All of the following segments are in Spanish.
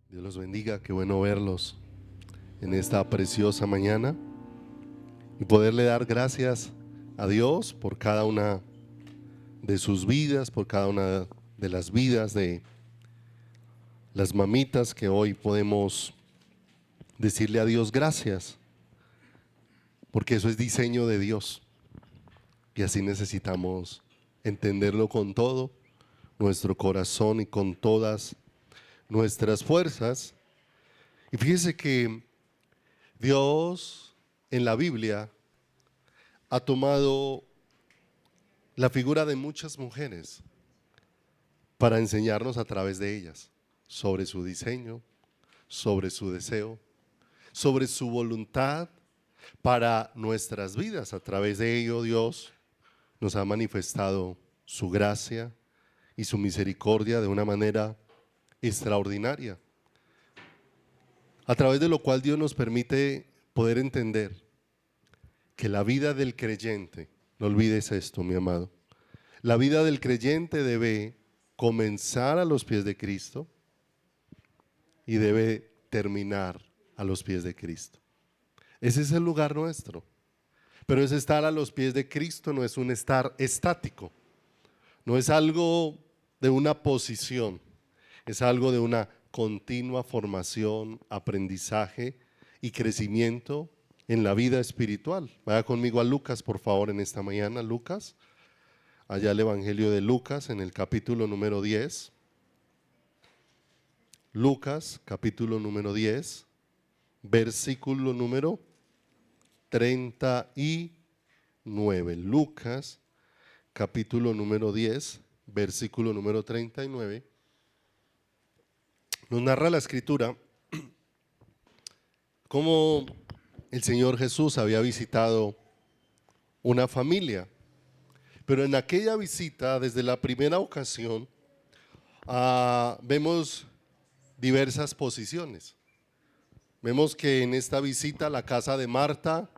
Dios los bendiga, qué bueno verlos en esta preciosa mañana y poderle dar gracias a Dios por cada una de sus vidas, por cada una de las vidas de las mamitas que hoy podemos decirle a Dios gracias, porque eso es diseño de Dios y así necesitamos entenderlo con todo nuestro corazón y con todas nuestras fuerzas. Y fíjese que Dios en la Biblia ha tomado la figura de muchas mujeres para enseñarnos a través de ellas sobre su diseño, sobre su deseo, sobre su voluntad para nuestras vidas. A través de ello Dios nos ha manifestado su gracia y su misericordia de una manera extraordinaria, a través de lo cual Dios nos permite poder entender que la vida del creyente, no olvides esto, mi amado, la vida del creyente debe comenzar a los pies de Cristo y debe terminar a los pies de Cristo. Ese es el lugar nuestro. Pero ese estar a los pies de Cristo no es un estar estático, no es algo de una posición, es algo de una continua formación, aprendizaje y crecimiento en la vida espiritual. Vaya conmigo a Lucas, por favor, en esta mañana. Lucas, allá el Evangelio de Lucas en el capítulo número 10. Lucas, capítulo número 10, versículo número 39. Lucas, capítulo número 10, versículo número 39. Nos narra la escritura cómo el Señor Jesús había visitado una familia, pero en aquella visita, desde la primera ocasión, vemos diversas posiciones. Vemos que en esta visita a la casa de Marta,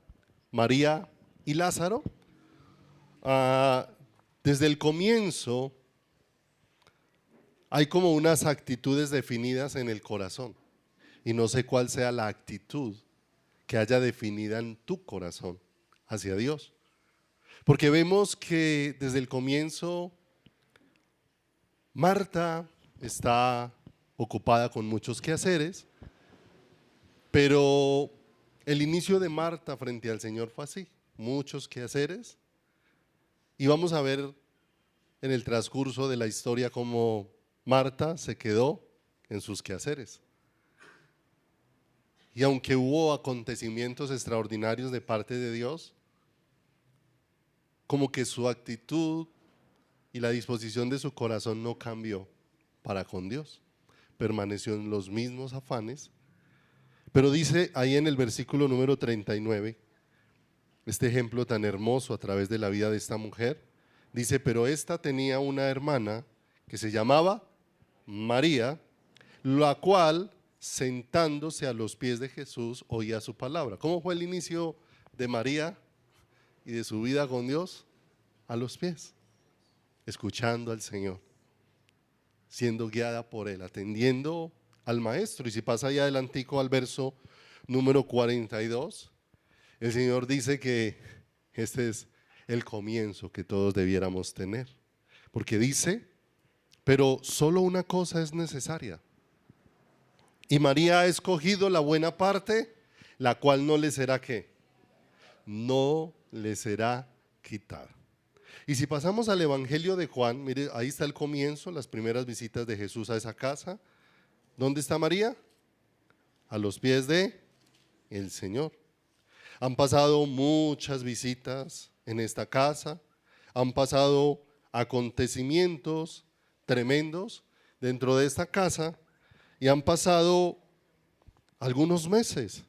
María y Lázaro, desde el comienzo hay como unas actitudes definidas en el corazón y no sé cuál sea la actitud que haya definida en tu corazón hacia Dios, porque vemos que desde el comienzo Marta está ocupada con muchos quehaceres, pero el inicio de Marta frente al Señor fue así, muchos quehaceres, y vamos a ver en el transcurso de la historia cómo Marta se quedó en sus quehaceres. Y aunque hubo acontecimientos extraordinarios de parte de Dios, como que su actitud y la disposición de su corazón no cambió para con Dios. Permaneció en los mismos afanes. Pero dice ahí en el versículo número 39, este ejemplo tan hermoso a través de la vida de esta mujer, dice, pero esta tenía una hermana que se llamaba María, la cual sentándose a los pies de Jesús oía su palabra. ¿Cómo fue el inicio de María y de su vida con Dios? A los pies, escuchando al Señor, siendo guiada por Él, atendiendo al Maestro. Y si pasa allá adelantico al verso número 42, el Señor dice que este es el comienzo que todos debiéramos tener. Porque dice, pero solo una cosa es necesaria. Y María ha escogido la buena parte, la cual no le será ¿qué? No le será quitada. Y si pasamos al Evangelio de Juan, mire, ahí está el comienzo, las primeras visitas de Jesús a esa casa. ¿Dónde está María? A los pies de el Señor. Han pasado muchas visitas en esta casa, han pasado acontecimientos tremendos dentro de esta casa y han pasado algunos meses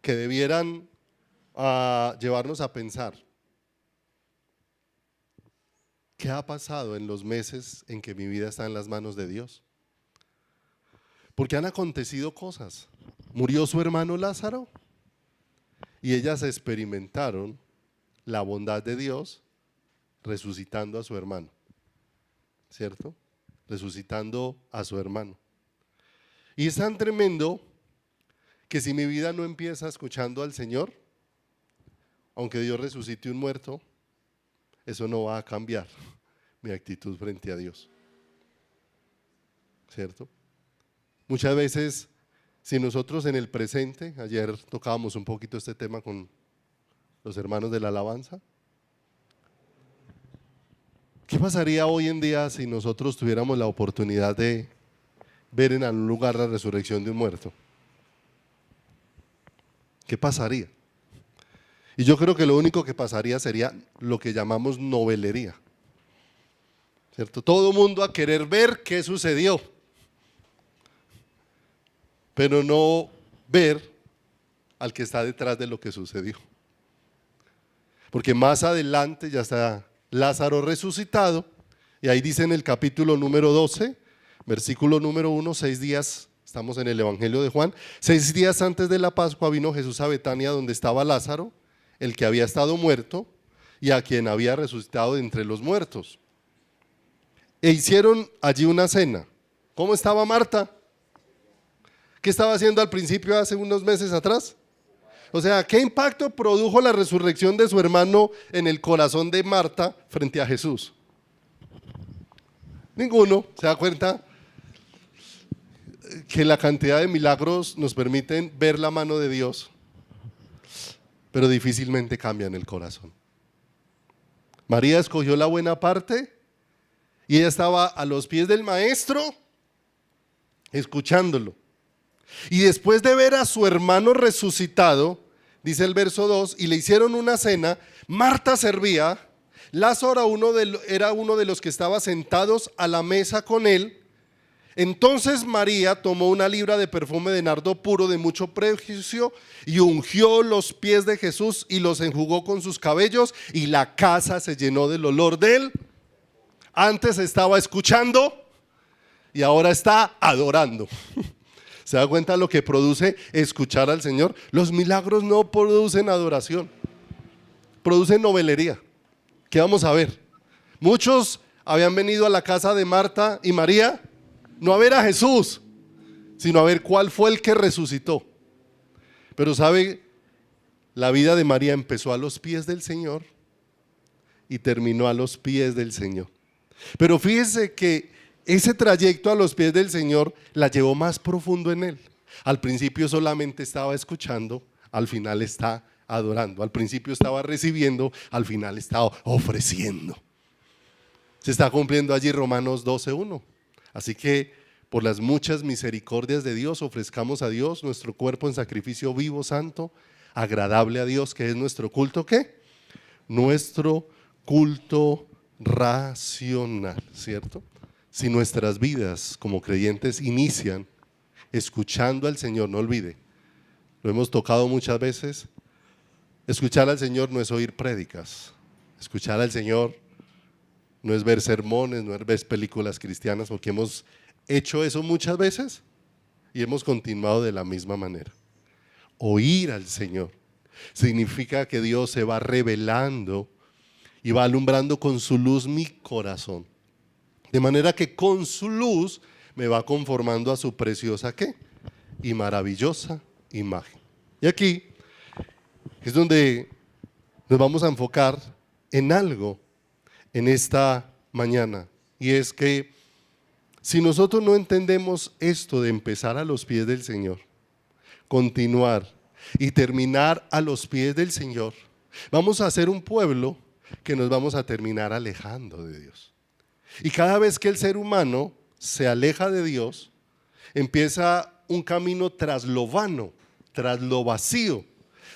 que debieran llevarnos a pensar. ¿Qué ha pasado en los meses en que mi vida está en las manos de Dios? Porque han acontecido cosas. Murió su hermano Lázaro y ellas experimentaron la bondad de Dios resucitando a su hermano, ¿cierto? Resucitando a su hermano. Y es tan tremendo que si mi vida no empieza escuchando al Señor, aunque Dios resucite un muerto, eso no va a cambiar mi actitud frente a Dios, ¿cierto? Muchas veces, si nosotros en el presente, ayer tocábamos un poquito este tema con los hermanos de la alabanza, ¿qué pasaría hoy en día si nosotros tuviéramos la oportunidad de ver en algún lugar la resurrección de un muerto? ¿Qué pasaría? Y yo creo que lo único que pasaría sería lo que llamamos novelería, ¿cierto? Todo mundo a querer ver qué sucedió, pero no ver al que está detrás de lo que sucedió. Porque más adelante ya está Lázaro resucitado, y ahí dice en el capítulo número 12, versículo número 1, 6 días, estamos en el Evangelio de Juan, 6 días antes de la Pascua vino Jesús a Betania donde estaba Lázaro, el que había estado muerto y a quien había resucitado de entre los muertos. E hicieron allí una cena. ¿Cómo estaba Marta? ¿Qué estaba haciendo al principio hace unos meses atrás? O sea, ¿qué impacto produjo la resurrección de su hermano en el corazón de Marta frente a Jesús? Ninguno. ¿Se da cuenta que la cantidad de milagros nos permiten ver la mano de Dios, pero difícilmente cambian el corazón? María escogió la buena parte y ella estaba a los pies del maestro escuchándolo. Y después de ver a su hermano resucitado, dice el verso 2, y le hicieron una cena, Marta servía, Lázaro era uno de los que estaba sentados a la mesa con él. Entonces María tomó una libra de perfume de nardo puro de mucho precio y ungió los pies de Jesús y los enjugó con sus cabellos, y la casa se llenó del olor de él. Antes estaba escuchando y ahora está adorando. ¿Se da cuenta lo que produce escuchar al Señor? Los milagros no producen adoración, producen novelería. ¿Qué vamos a ver? Muchos habían venido a la casa de Marta y María no a ver a Jesús, sino a ver cuál fue el que resucitó. Pero ¿sabe? La vida de María empezó a los pies del Señor y terminó a los pies del Señor. Pero fíjese que ese trayecto a los pies del Señor la llevó más profundo en Él. Al principio solamente estaba escuchando, al final está adorando. Al principio estaba recibiendo, al final estaba ofreciendo. Se está cumpliendo allí Romanos 12:1. Así que por las muchas misericordias de Dios ofrezcamos a Dios nuestro cuerpo en sacrificio vivo, santo, agradable a Dios, que es nuestro culto, ¿qué? Nuestro culto racional, ¿cierto? Si nuestras vidas como creyentes inician escuchando al Señor, no olvide, lo hemos tocado muchas veces, escuchar al Señor no es oír prédicas, escuchar al Señor no es ver sermones, no es ver películas cristianas, porque hemos hecho eso muchas veces y hemos continuado de la misma manera. Oír al Señor significa que Dios se va revelando y va alumbrando con su luz mi corazón. De manera que con su luz me va conformando a su preciosa ¿qué? Y maravillosa imagen. Y aquí es donde nos vamos a enfocar en algo en esta mañana. Y es que si nosotros no entendemos esto de empezar a los pies del Señor, continuar y terminar a los pies del Señor, vamos a ser un pueblo que nos vamos a terminar alejando de Dios. Y cada vez que el ser humano se aleja de Dios, empieza un camino tras lo vano, tras lo vacío,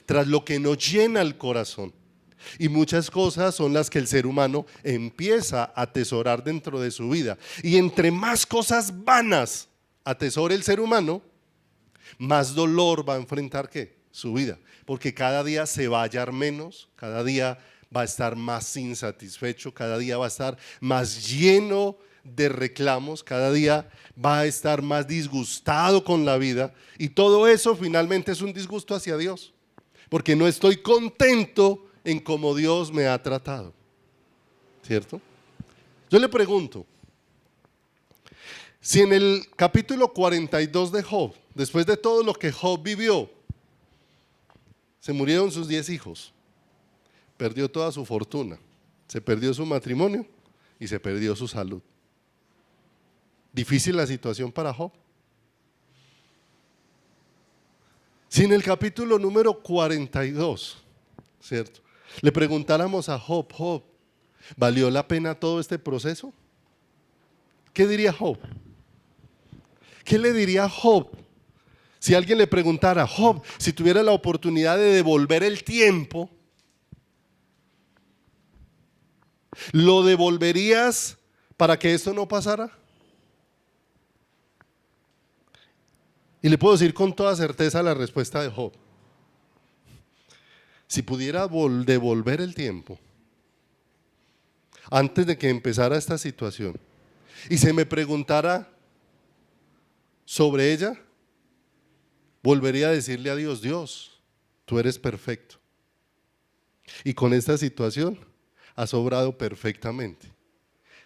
tras lo que nos llena el corazón. Y muchas cosas son las que el ser humano empieza a atesorar dentro de su vida. Y entre más cosas vanas atesore el ser humano, más dolor va a enfrentar ¿qué? Su vida. Porque cada día se va a hallar menos, cada día va a estar más insatisfecho, cada día va a estar más lleno de reclamos, cada día va a estar más disgustado con la vida, y todo eso finalmente es un disgusto hacia Dios, porque no estoy contento en cómo Dios me ha tratado, ¿cierto? Yo le pregunto, Si en el capítulo 42 de Job, después de todo lo que Job vivió, se murieron sus 10 hijos, perdió toda su fortuna, se perdió su matrimonio y se perdió su salud. Difícil la situación para Job. Si en el capítulo número 42, ¿cierto?, le preguntáramos a Job, Job, ¿valió la pena todo este proceso? ¿Qué diría Job? ¿Qué le diría Job? Si alguien le preguntara, Job, si tuviera la oportunidad de devolver el tiempo, ¿lo devolverías para que esto no pasara? Y le puedo decir con toda certeza la respuesta de Job. Si pudiera devolver el tiempo antes de que empezara esta situación y se me preguntara sobre ella, volvería a decirle a Dios, Dios, tú eres perfecto y con esta situación has obrado perfectamente.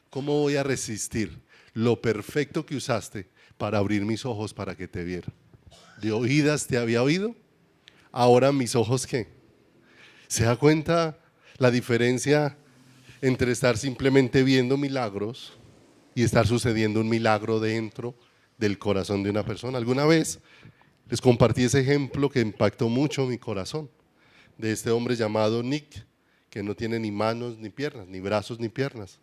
¿Cómo voy a resistir lo perfecto que usaste para abrir mis ojos para que te viera? De oídas te había oído, ahora mis ojos ¿qué? ¿Se da cuenta la diferencia entre estar simplemente viendo milagros y estar sucediendo un milagro dentro del corazón de una persona? Alguna vez les compartí ese ejemplo que impactó mucho mi corazón, de este hombre llamado Nick, que no tiene ni manos ni piernas, ni brazos ni piernas,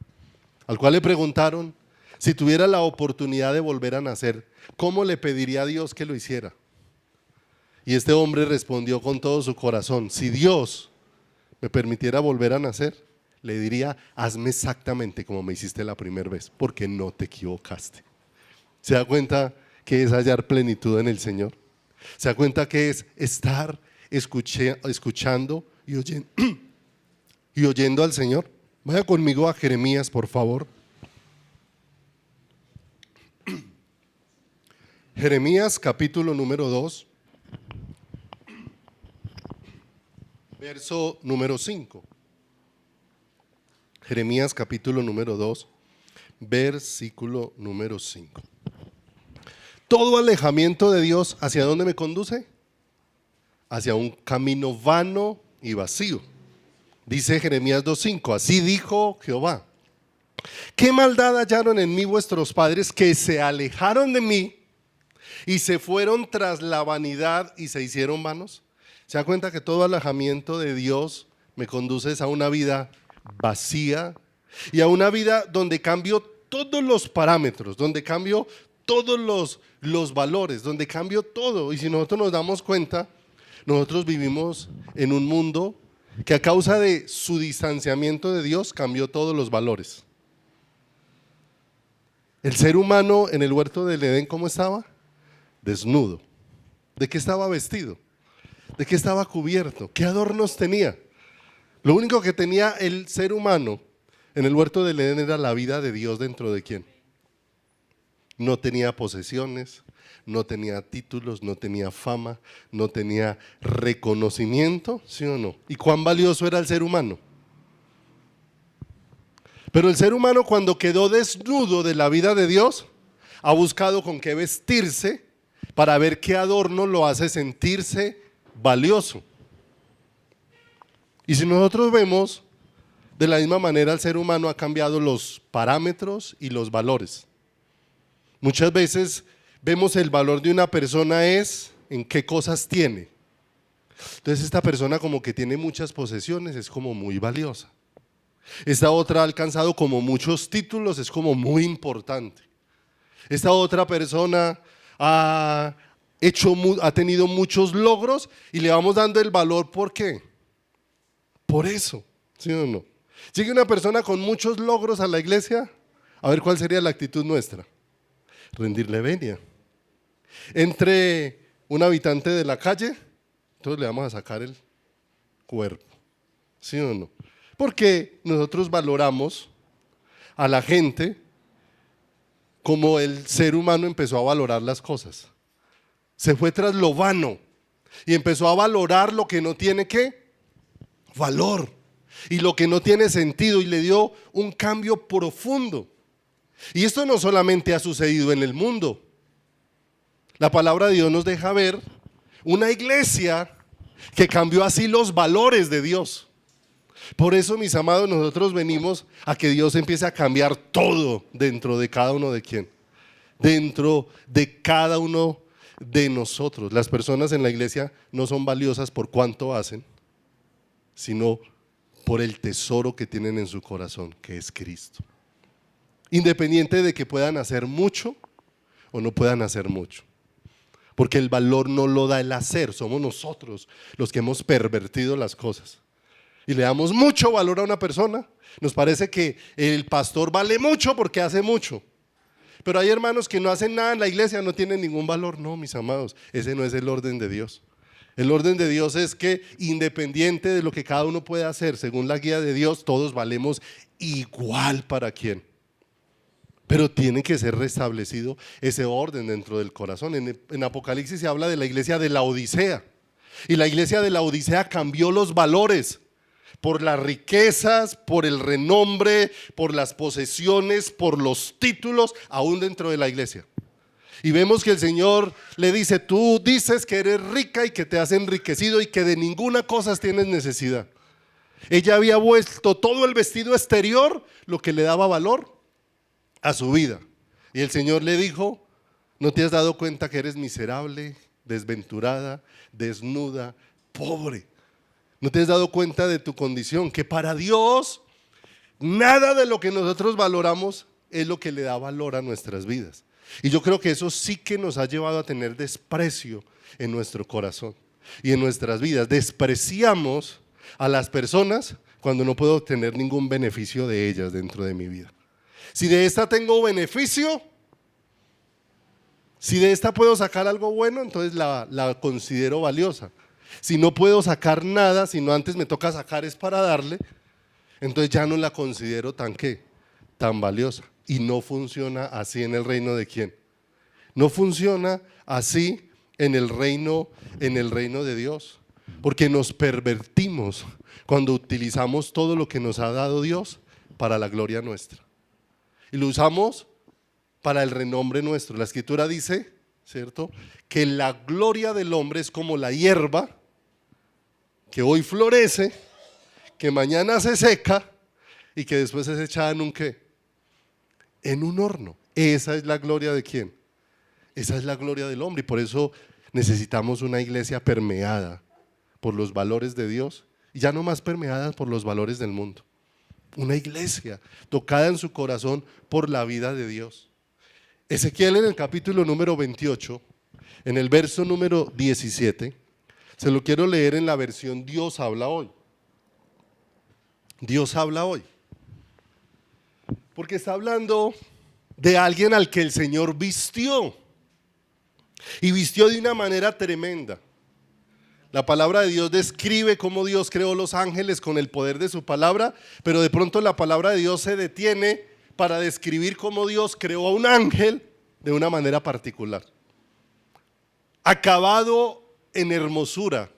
al cual le preguntaron si tuviera la oportunidad de volver a nacer, ¿cómo le pediría a Dios que lo hiciera? Y este hombre respondió con todo su corazón, si Dios me permitiera volver a nacer, le diría, hazme exactamente como me hiciste la primera vez, porque no te equivocaste. ¿Se da cuenta que es hallar plenitud en el Señor? ¿Se da cuenta que es estar escuchando y oyendo al Señor? Vaya conmigo a Jeremías, por favor. Jeremías capítulo número 2, verso número 5. Jeremías capítulo número 2, versículo número 5. Todo alejamiento de Dios, ¿hacia dónde me conduce? Hacia un camino vano y vacío. Dice Jeremías 2:5, así dijo Jehová. ¿Qué maldad hallaron en mí vuestros padres que se alejaron de mí y se fueron tras la vanidad y se hicieron vanos? ¿Se da cuenta que todo alejamiento de Dios me conduce a una vida vacía y a una vida donde cambio todos los parámetros, donde cambio todos los valores, donde cambio todo? Y si nosotros nos damos cuenta, nosotros vivimos en un mundo que a causa de su distanciamiento de Dios cambió todos los valores. El ser humano en el huerto del Edén, ¿cómo estaba? Desnudo. ¿De qué estaba vestido? ¿De qué estaba cubierto? ¿Qué adornos tenía? Lo único que tenía el ser humano en el huerto del Edén era la vida de Dios dentro de quién. No tenía posesiones, no tenía títulos, no tenía fama, no tenía reconocimiento, ¿sí o no? ¿Y cuán valioso era el ser humano? Pero el ser humano, cuando quedó desnudo de la vida de Dios, ha buscado con qué vestirse para ver qué adorno lo hace sentirse valioso. Y si nosotros vemos, de la misma manera el ser humano ha cambiado los parámetros y los valores. Muchas veces vemos el valor de una persona es en qué cosas tiene. Entonces esta persona como que tiene muchas posesiones, es como muy valiosa. Esta otra ha alcanzado como muchos títulos, es como muy importante. Esta otra persona ha tenido muchos logros y le vamos dando el valor, ¿por qué? Por eso, ¿sí o no? Llegue una persona con muchos logros a la iglesia, a ver cuál sería la actitud nuestra. Rendirle venia. Entre un habitante de la calle, entonces le vamos a sacar el cuerpo, ¿sí o no? Porque nosotros valoramos a la gente como el ser humano empezó a valorar las cosas. Se fue tras lo vano y empezó a valorar lo que no tiene ¿qué? Valor, y lo que no tiene sentido, y le dio un cambio profundo. Y esto no solamente ha sucedido en el mundo. La palabra de Dios nos deja ver una iglesia que cambió así los valores de Dios. Por eso, mis amados, nosotros venimos a que Dios empiece a cambiar todo dentro de cada uno de quién. Dentro de cada uno de nosotros. Las personas en la iglesia no son valiosas por cuánto hacen, sino por el tesoro que tienen en su corazón, que es Cristo. Independiente de que puedan hacer mucho o no puedan hacer mucho. Porque el valor no lo da el hacer, somos nosotros los que hemos pervertido las cosas. Y le damos mucho valor a una persona. Nos parece que el pastor vale mucho porque hace mucho. Pero hay hermanos que no hacen nada en la iglesia, no tienen ningún valor. No, mis amados, ese no es el orden de Dios. El orden de Dios es que independiente de lo que cada uno pueda hacer, según la guía de Dios, todos valemos igual para quién. Pero tiene que ser restablecido ese orden dentro del corazón. En Apocalipsis se habla de la iglesia de la Odisea. Y la iglesia de la Odisea cambió los valores por las riquezas, por el renombre, por las posesiones, por los títulos, aún dentro de la iglesia. Y vemos que el Señor le dice, tú dices que eres rica y que te has enriquecido y que de ninguna cosa tienes necesidad. Ella había vuelto todo el vestido exterior lo que le daba valor a su vida. Y el Señor le dijo, ¿no te has dado cuenta que eres miserable, desventurada, desnuda, pobre? ¿No te has dado cuenta de tu condición? Que para Dios nada de lo que nosotros valoramos es lo que le da valor a nuestras vidas. Y yo creo que eso sí que nos ha llevado a tener desprecio en nuestro corazón y en nuestras vidas. Despreciamos a las personas cuando no puedo obtener ningún beneficio de ellas dentro de mi vida. Si de esta tengo beneficio, si de esta puedo sacar algo bueno, entonces la considero valiosa. Si no puedo sacar nada, si no antes me toca sacar es para darle, entonces ya no la considero tan valiosa. Y no funciona así en el reino de quién. No funciona así en el reino de Dios. Porque nos pervertimos cuando utilizamos todo lo que nos ha dado Dios para la gloria nuestra. Y lo usamos para el renombre nuestro. La Escritura dice, ¿cierto?, que la gloria del hombre es como la hierba que hoy florece, que mañana se seca y que después es echada en un ¿qué? En un horno. Esa es la gloria de quién. Esa es la gloria del hombre. Y por eso necesitamos una iglesia permeada por los valores de Dios y ya no más permeada por los valores del mundo. Una iglesia tocada en su corazón por la vida de Dios. Ezequiel en el capítulo número 28, en el verso número 17, se lo quiero leer en la versión Dios habla hoy. Dios habla hoy. Porque está hablando de alguien al que el Señor vistió. Y vistió de una manera tremenda. La palabra de Dios describe cómo Dios creó los ángeles con el poder de su palabra, pero de pronto la palabra de Dios se detiene para describir cómo Dios creó a un ángel de una manera particular. Acabado en hermosura,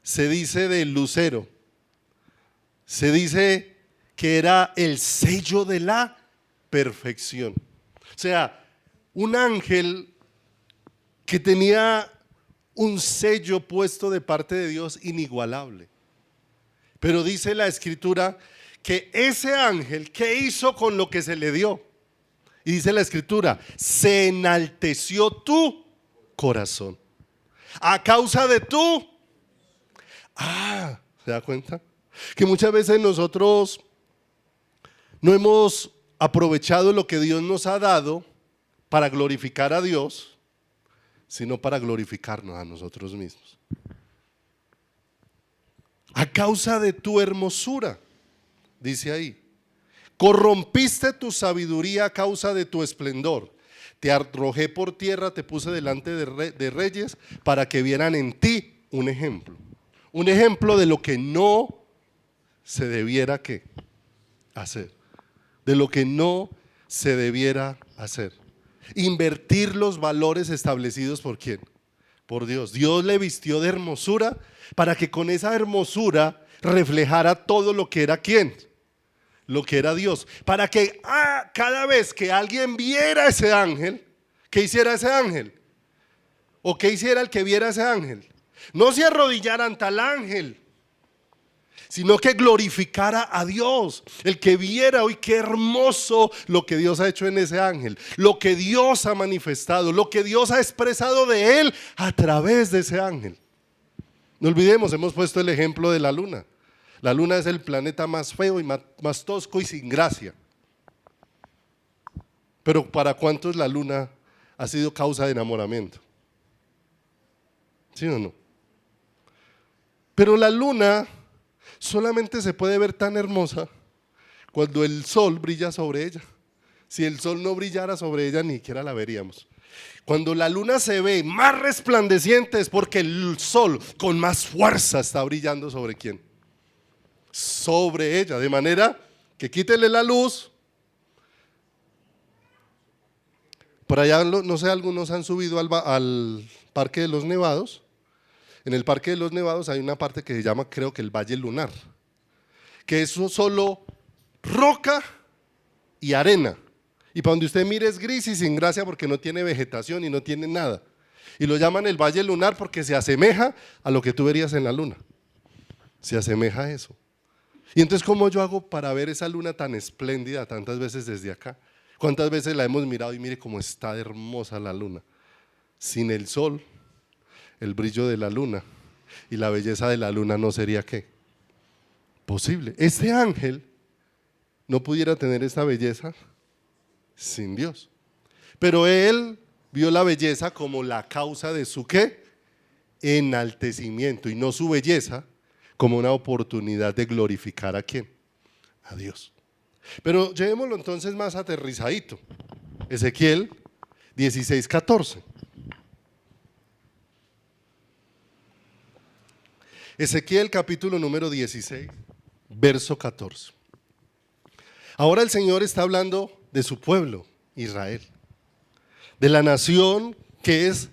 se dice del lucero, se dice que era el sello de la perfección. O sea, un ángel que tenía un sello puesto de parte de Dios inigualable. Pero dice la Escritura que ese ángel, ¿qué hizo con lo que se le dio? Y dice la Escritura, se enalteció tu corazón a causa de ¿se da cuenta? Que muchas veces nosotros no hemos aprovechado lo que Dios nos ha dado para glorificar a Dios, sino para glorificarnos a nosotros mismos. A causa de tu hermosura, dice ahí, corrompiste tu sabiduría a causa de tu esplendor. Te arrojé por tierra, te puse delante de reyes para que vieran en ti un ejemplo. Un ejemplo de lo que no se debiera ¿qué? Hacer. De lo que no se debiera hacer. Invertir los valores establecidos por ¿quién? Por Dios. Dios le vistió de hermosura para que con esa hermosura reflejara todo lo que era ¿quién? lo que era Dios, para que cada vez que alguien viera ese ángel, ¿qué hiciera ese ángel? ¿O qué hiciera el que viera ese ángel? No se arrodillara ante el ángel, sino que glorificara a Dios. El que viera hoy qué hermoso lo que Dios ha hecho en ese ángel, lo que Dios ha manifestado, lo que Dios ha expresado de él a través de ese ángel. No olvidemos, hemos puesto el ejemplo de la luna. La luna es el planeta más feo y más tosco y sin gracia. Pero ¿para cuántos la luna ha sido causa de enamoramiento? ¿Sí o no? Pero la luna solamente se puede ver tan hermosa cuando el sol brilla sobre ella. Si el sol no brillara sobre ella, ni siquiera la veríamos. Cuando la luna se ve más resplandeciente es porque el sol con más fuerza está brillando ¿sobre quién? Sobre ella, de manera que quítele la luz. Por allá, no sé, algunos han subido al Parque de los Nevados. En el Parque de los Nevados hay una parte que se llama, creo que el Valle Lunar, que es solo roca y arena. Y para donde usted mire es gris y sin gracia porque no tiene vegetación y no tiene nada. Y lo llaman el Valle Lunar porque se asemeja a lo que tú verías en la luna. Se asemeja a eso. Y entonces, ¿cómo yo hago para ver esa luna tan espléndida tantas veces desde acá? ¿Cuántas veces la hemos mirado y mire cómo está hermosa la luna? Sin el sol, el brillo de la luna y la belleza de la luna no sería ¿qué? Posible. Este ángel no pudiera tener esta belleza sin Dios. Pero él vio la belleza como la causa de su ¿qué? Enaltecimiento, y no su belleza como una oportunidad de glorificar ¿a quién? A Dios. Pero llevémoslo entonces más aterrizadito. Ezequiel 16:14. Ezequiel capítulo número 16, verso 14. Ahora el Señor está hablando de su pueblo, Israel, de la nación que es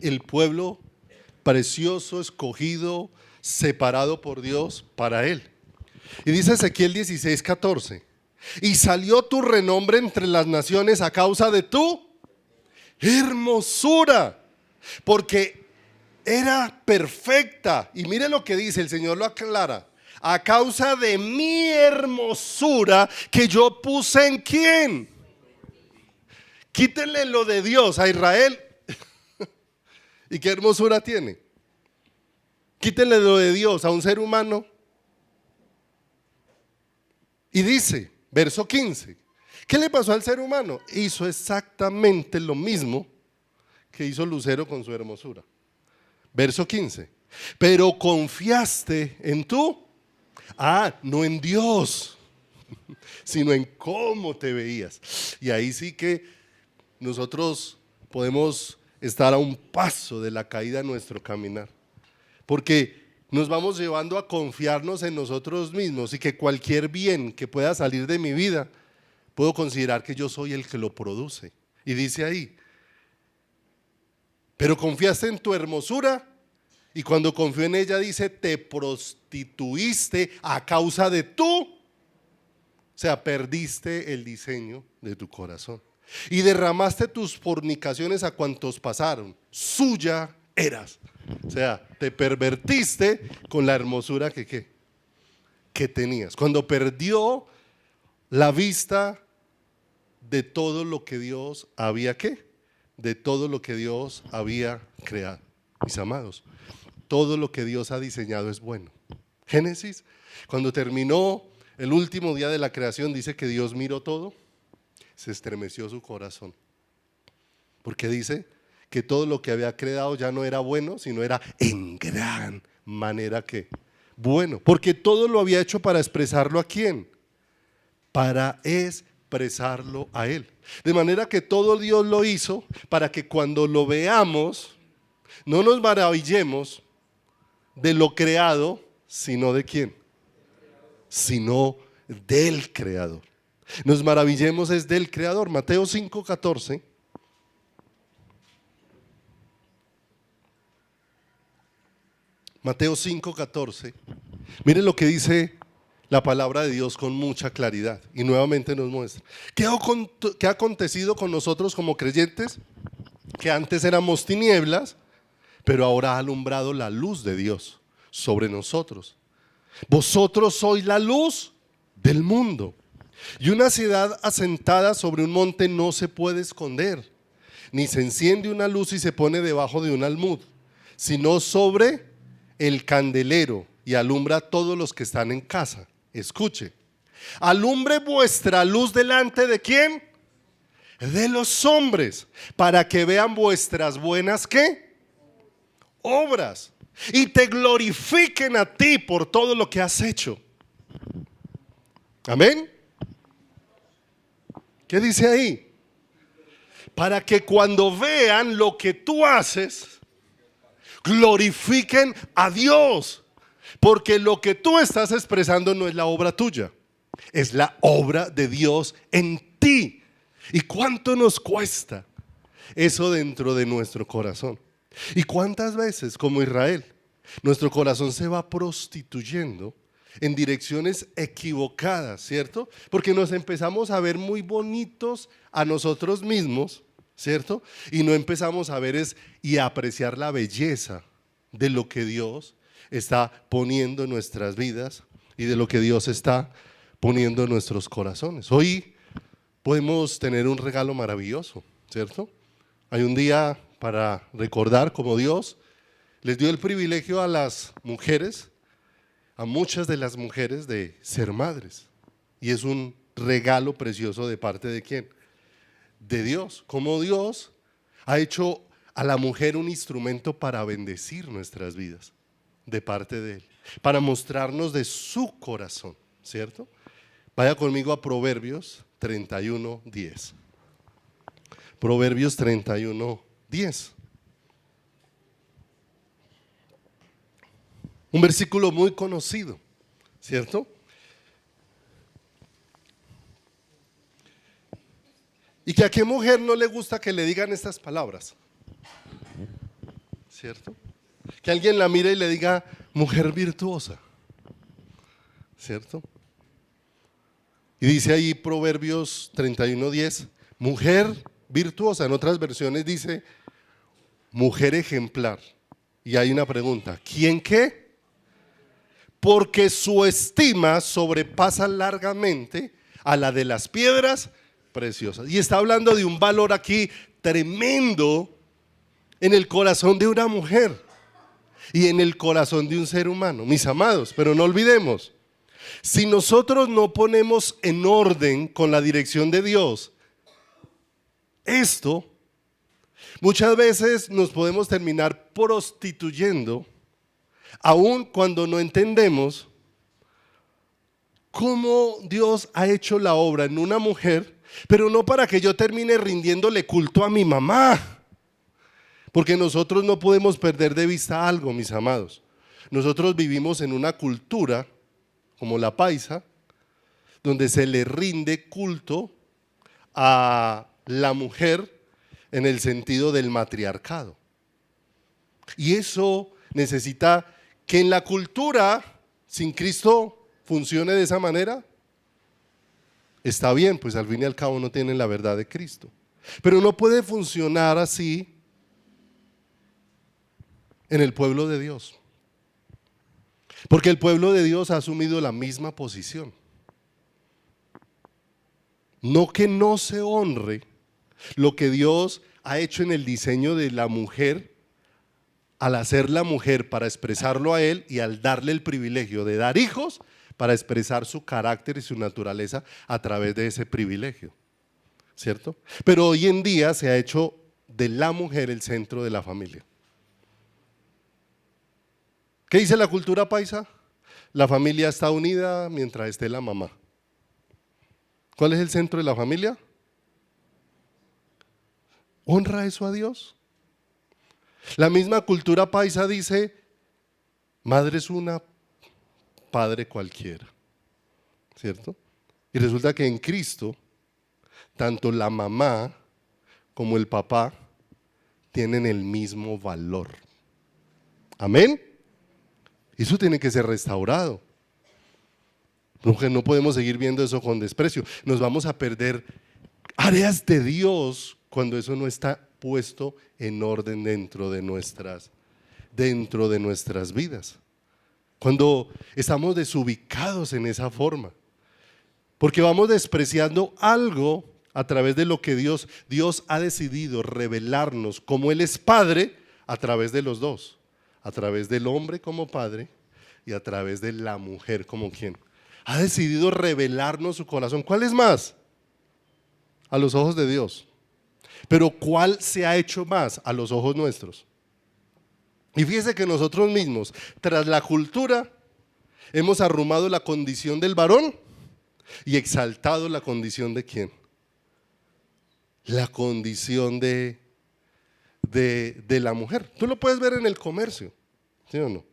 el pueblo precioso, escogido, separado por Dios para él. Y dice Ezequiel 16:14, y salió tu renombre entre las naciones a causa de tu hermosura, porque era perfecta. Y mire lo que dice, el Señor lo aclara: a causa de mi hermosura que yo puse en quién. Quítenle lo de Dios a Israel. ¿Y qué hermosura tiene? Quítenle lo de Dios a un ser humano. Y dice, verso 15, ¿qué le pasó al ser humano? Hizo exactamente lo mismo que hizo Lucero con su hermosura. Verso 15, pero confiaste en tú, no en Dios, sino en cómo te veías. Y ahí sí que nosotros podemos estar a un paso de la caída de nuestro caminar, porque nos vamos llevando a confiarnos en nosotros mismos y que cualquier bien que pueda salir de mi vida, puedo considerar que yo soy el que lo produce. Y dice ahí, pero confiaste en tu hermosura, y cuando confió en ella dice, te prostituiste a causa de tú. O sea, perdiste el diseño de tu corazón y derramaste tus fornicaciones a cuantos pasaron, suya eras. O sea, te pervertiste con la hermosura que tenías. Cuando perdió la vista de todo lo que Dios había de todo lo que Dios había creado. Mis amados, todo lo que Dios ha diseñado es bueno. Génesis, cuando terminó el último día de la creación, dice que Dios miró todo, se estremeció su corazón, porque dice que todo lo que había creado ya no era bueno, sino era en gran manera que bueno, porque todo lo había hecho para expresarlo ¿a quién? Para expresarlo a Él. De manera que todo Dios lo hizo para que cuando lo veamos no nos maravillemos de lo creado, sino ¿de quién? Sino del Creador. Nos maravillemos es del Creador. Mateo 5:14. Mateo 5:14. Miren lo que dice la palabra de Dios con mucha claridad y nuevamente nos muestra. ¿Qué ha acontecido con nosotros como creyentes? Que antes éramos tinieblas, pero ahora ha alumbrado la luz de Dios sobre nosotros. Vosotros sois la luz del mundo. Y una ciudad asentada sobre un monte no se puede esconder, ni se enciende una luz y se pone debajo de un almud, sino sobre el candelero y alumbra a todos los que están en casa. Escuche, alumbre vuestra luz delante de ¿quién? De los hombres, para que vean vuestras buenas ¿qué? Obras, y te glorifiquen a ti por todo lo que has hecho. Amén. ¿Qué dice ahí? Para que cuando vean lo que tú haces, glorifiquen a Dios. Porque lo que tú estás expresando no es la obra tuya, es la obra de Dios en ti. ¿Y cuánto nos cuesta eso dentro de nuestro corazón? ¿Y cuántas veces, como Israel, nuestro corazón se va prostituyendo en direcciones equivocadas, ¿cierto? Porque nos empezamos a ver muy bonitos a nosotros mismos, ¿cierto? Y no empezamos a ver y a apreciar la belleza de lo que Dios está poniendo en nuestras vidas y de lo que Dios está poniendo en nuestros corazones. Hoy podemos tener un regalo maravilloso, ¿cierto? Hay un día para recordar cómo Dios les dio el privilegio a las mujeres, a muchas de las mujeres, de ser madres. Y es un regalo precioso de parte de ¿quién? De Dios. Como Dios ha hecho a la mujer un instrumento para bendecir nuestras vidas, de parte de Él, para mostrarnos de su corazón, ¿cierto? Vaya conmigo a Proverbios 31:10. Proverbios 31:10. Un versículo muy conocido, ¿cierto? ¿Y que a qué mujer no le gusta que le digan estas palabras? ¿Cierto? Que alguien la mire y le diga, mujer virtuosa, ¿cierto? Y dice ahí Proverbios 31:10, mujer virtuosa. En otras versiones dice, mujer ejemplar. Y hay una pregunta, ¿quién qué? Porque su estima sobrepasa largamente a la de las piedras preciosas. Y está hablando de un valor aquí tremendo en el corazón de una mujer y en el corazón de un ser humano, mis amados. Pero no olvidemos, si nosotros no ponemos en orden con la dirección de Dios esto, muchas veces nos podemos terminar prostituyendo, aun cuando no entendemos cómo Dios ha hecho la obra en una mujer, pero no para que yo termine rindiéndole culto a mi mamá. Porque nosotros no podemos perder de vista algo, mis amados. Nosotros vivimos en una cultura como la paisa, donde se le rinde culto a la mujer en el sentido del matriarcado. Y eso necesita que en la cultura sin Cristo funcione de esa manera. Está bien, pues al fin y al cabo no tienen la verdad de Cristo. Pero no puede funcionar así en el pueblo de Dios. Porque el pueblo de Dios ha asumido la misma posición. No que no se honre lo que Dios ha hecho en el diseño de la mujer, al hacer la mujer para expresarlo a Él y al darle el privilegio de dar hijos para expresar su carácter y su naturaleza a través de ese privilegio, ¿cierto? Pero hoy en día se ha hecho de la mujer el centro de la familia. ¿Qué dice la cultura paisa? La familia está unida mientras esté la mamá. ¿Cuál es el centro de la familia? ¿Honra eso a Dios? La misma cultura paisa dice, madre es una, padre cualquiera, ¿cierto? Y resulta que en Cristo, tanto la mamá como el papá tienen el mismo valor. Amén. Eso tiene que ser restaurado. Porque no podemos seguir viendo eso con desprecio. Nos vamos a perder áreas de Dios cuando eso no está puesto en orden dentro de nuestras vidas. Cuando estamos desubicados en esa forma. Porque vamos despreciando algo a través de lo que Dios ha decidido revelarnos como Él es Padre a través de los dos. A través del hombre como Padre y a través de la mujer como quien. Ha decidido revelarnos su corazón. ¿Cuál es más? A los ojos de Dios. Pero ¿cuál se ha hecho más a los ojos nuestros? Y fíjese que nosotros mismos, tras la cultura, hemos arrumado la condición del varón y exaltado la condición de ¿quién? La condición de la mujer. Tú lo puedes ver en el comercio, ¿sí o no?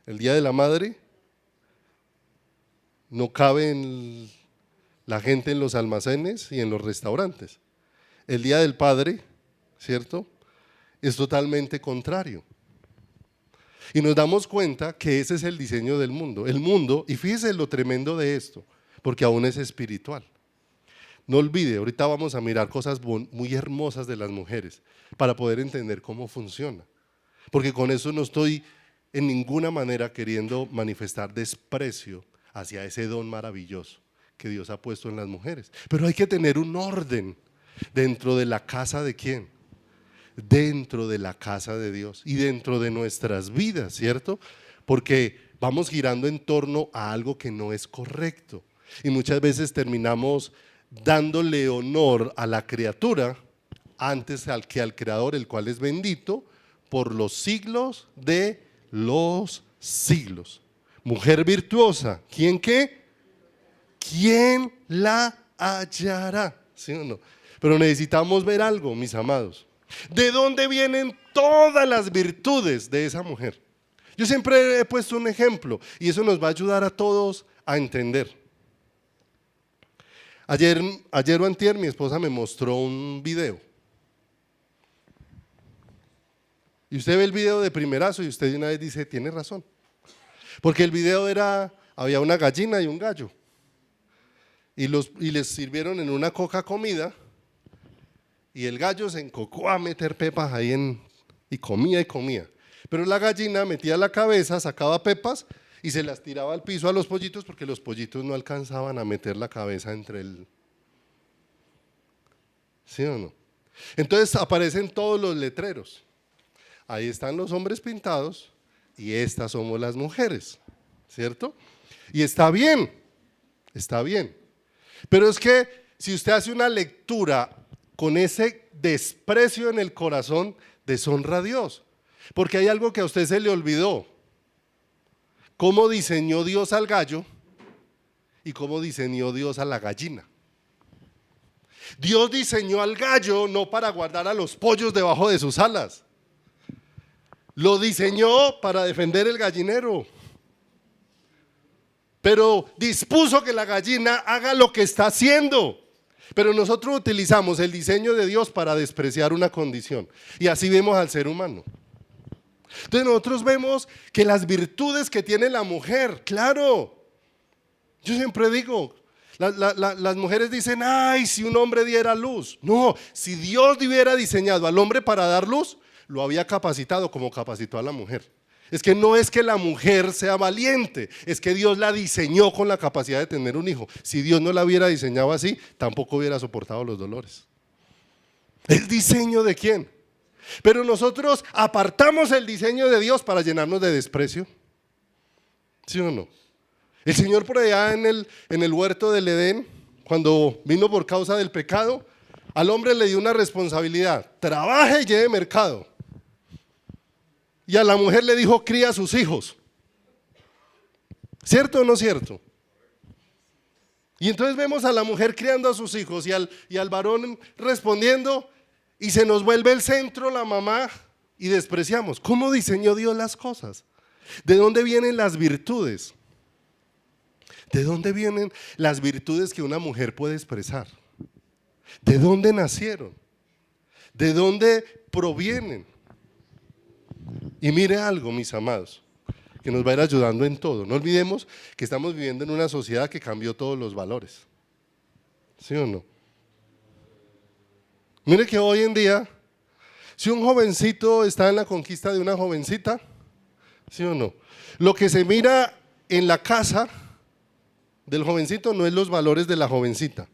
El Día de la Madre, no cabe la gente en los almacenes y en los restaurantes. El Día del Padre, ¿cierto? Es totalmente contrario. Y nos damos cuenta que ese es el diseño del mundo. El mundo, y fíjese lo tremendo de esto, porque aún es espiritual. No olvide, ahorita vamos a mirar cosas muy hermosas de las mujeres para poder entender cómo funciona. Porque con eso no estoy en ninguna manera queriendo manifestar desprecio hacia ese don maravilloso que Dios ha puesto en las mujeres. Pero hay que tener un orden dentro de la casa de ¿quién? Dentro de la casa de Dios y dentro de nuestras vidas, ¿cierto? Porque vamos girando en torno a algo que no es correcto y muchas veces terminamos dándole honor a la criatura antes que al Creador, el cual es bendito por los siglos de los siglos. Mujer virtuosa, ¿quién qué? ¿Quién la hallará? ¿Sí o no? Pero necesitamos ver algo, mis amados. ¿De dónde vienen todas las virtudes de esa mujer? Yo siempre he puesto un ejemplo y eso nos va a ayudar a todos a entender. Ayer o antier mi esposa me mostró un video. Y usted ve el video de primerazo y usted de una vez dice, tiene razón. Porque el video había una gallina y un gallo. Y les sirvieron en una coca comida. Y el gallo se encocó a meter pepas ahí y comía y comía. Pero la gallina metía la cabeza, sacaba pepas y se las tiraba al piso a los pollitos porque los pollitos no alcanzaban a meter la cabeza entre el… ¿Sí o no? Entonces aparecen todos los letreros. Ahí están los hombres pintados y estas somos las mujeres, ¿cierto? Y está bien, está bien. Pero es que si usted hace una lectura con ese desprecio en el corazón, deshonra a Dios. Porque hay algo que a usted se le olvidó. ¿Cómo diseñó Dios al gallo y cómo diseñó Dios a la gallina? Dios diseñó al gallo no para guardar a los pollos debajo de sus alas. Lo diseñó para defender el gallinero. Pero dispuso que la gallina haga lo que está haciendo. Pero nosotros utilizamos el diseño de Dios para despreciar una condición. Y así vemos al ser humano. Entonces nosotros vemos que las virtudes que tiene la mujer, claro, yo siempre digo, las mujeres dicen, ay, si un hombre diera luz. No, si Dios hubiera diseñado al hombre para dar luz, lo había capacitado como capacitó a la mujer. Es que no es que la mujer sea valiente, es que Dios la diseñó con la capacidad de tener un hijo. Si Dios no la hubiera diseñado así, tampoco hubiera soportado los dolores. ¿El diseño de quién? Pero nosotros apartamos el diseño de Dios para llenarnos de desprecio. ¿Sí o no? El Señor por allá en el huerto del Edén, cuando vino por causa del pecado, al hombre le dio una responsabilidad: trabaje y lleve mercado. Y a la mujer le dijo, cría a sus hijos. ¿Cierto o no cierto? Y entonces vemos a la mujer criando a sus hijos y al varón respondiendo, y se nos vuelve el centro la mamá y despreciamos. ¿Cómo diseñó Dios las cosas? ¿De dónde vienen las virtudes? ¿De dónde vienen las virtudes que una mujer puede expresar? ¿De dónde nacieron? ¿De dónde provienen? Y mire algo, mis amados, que nos va a ir ayudando en todo. No olvidemos que estamos viviendo en una sociedad que cambió todos los valores. ¿Sí o no? Mire que hoy en día, si un jovencito está en la conquista de una jovencita, ¿sí o no? Lo que se mira en la casa del jovencito no es los valores de la jovencita,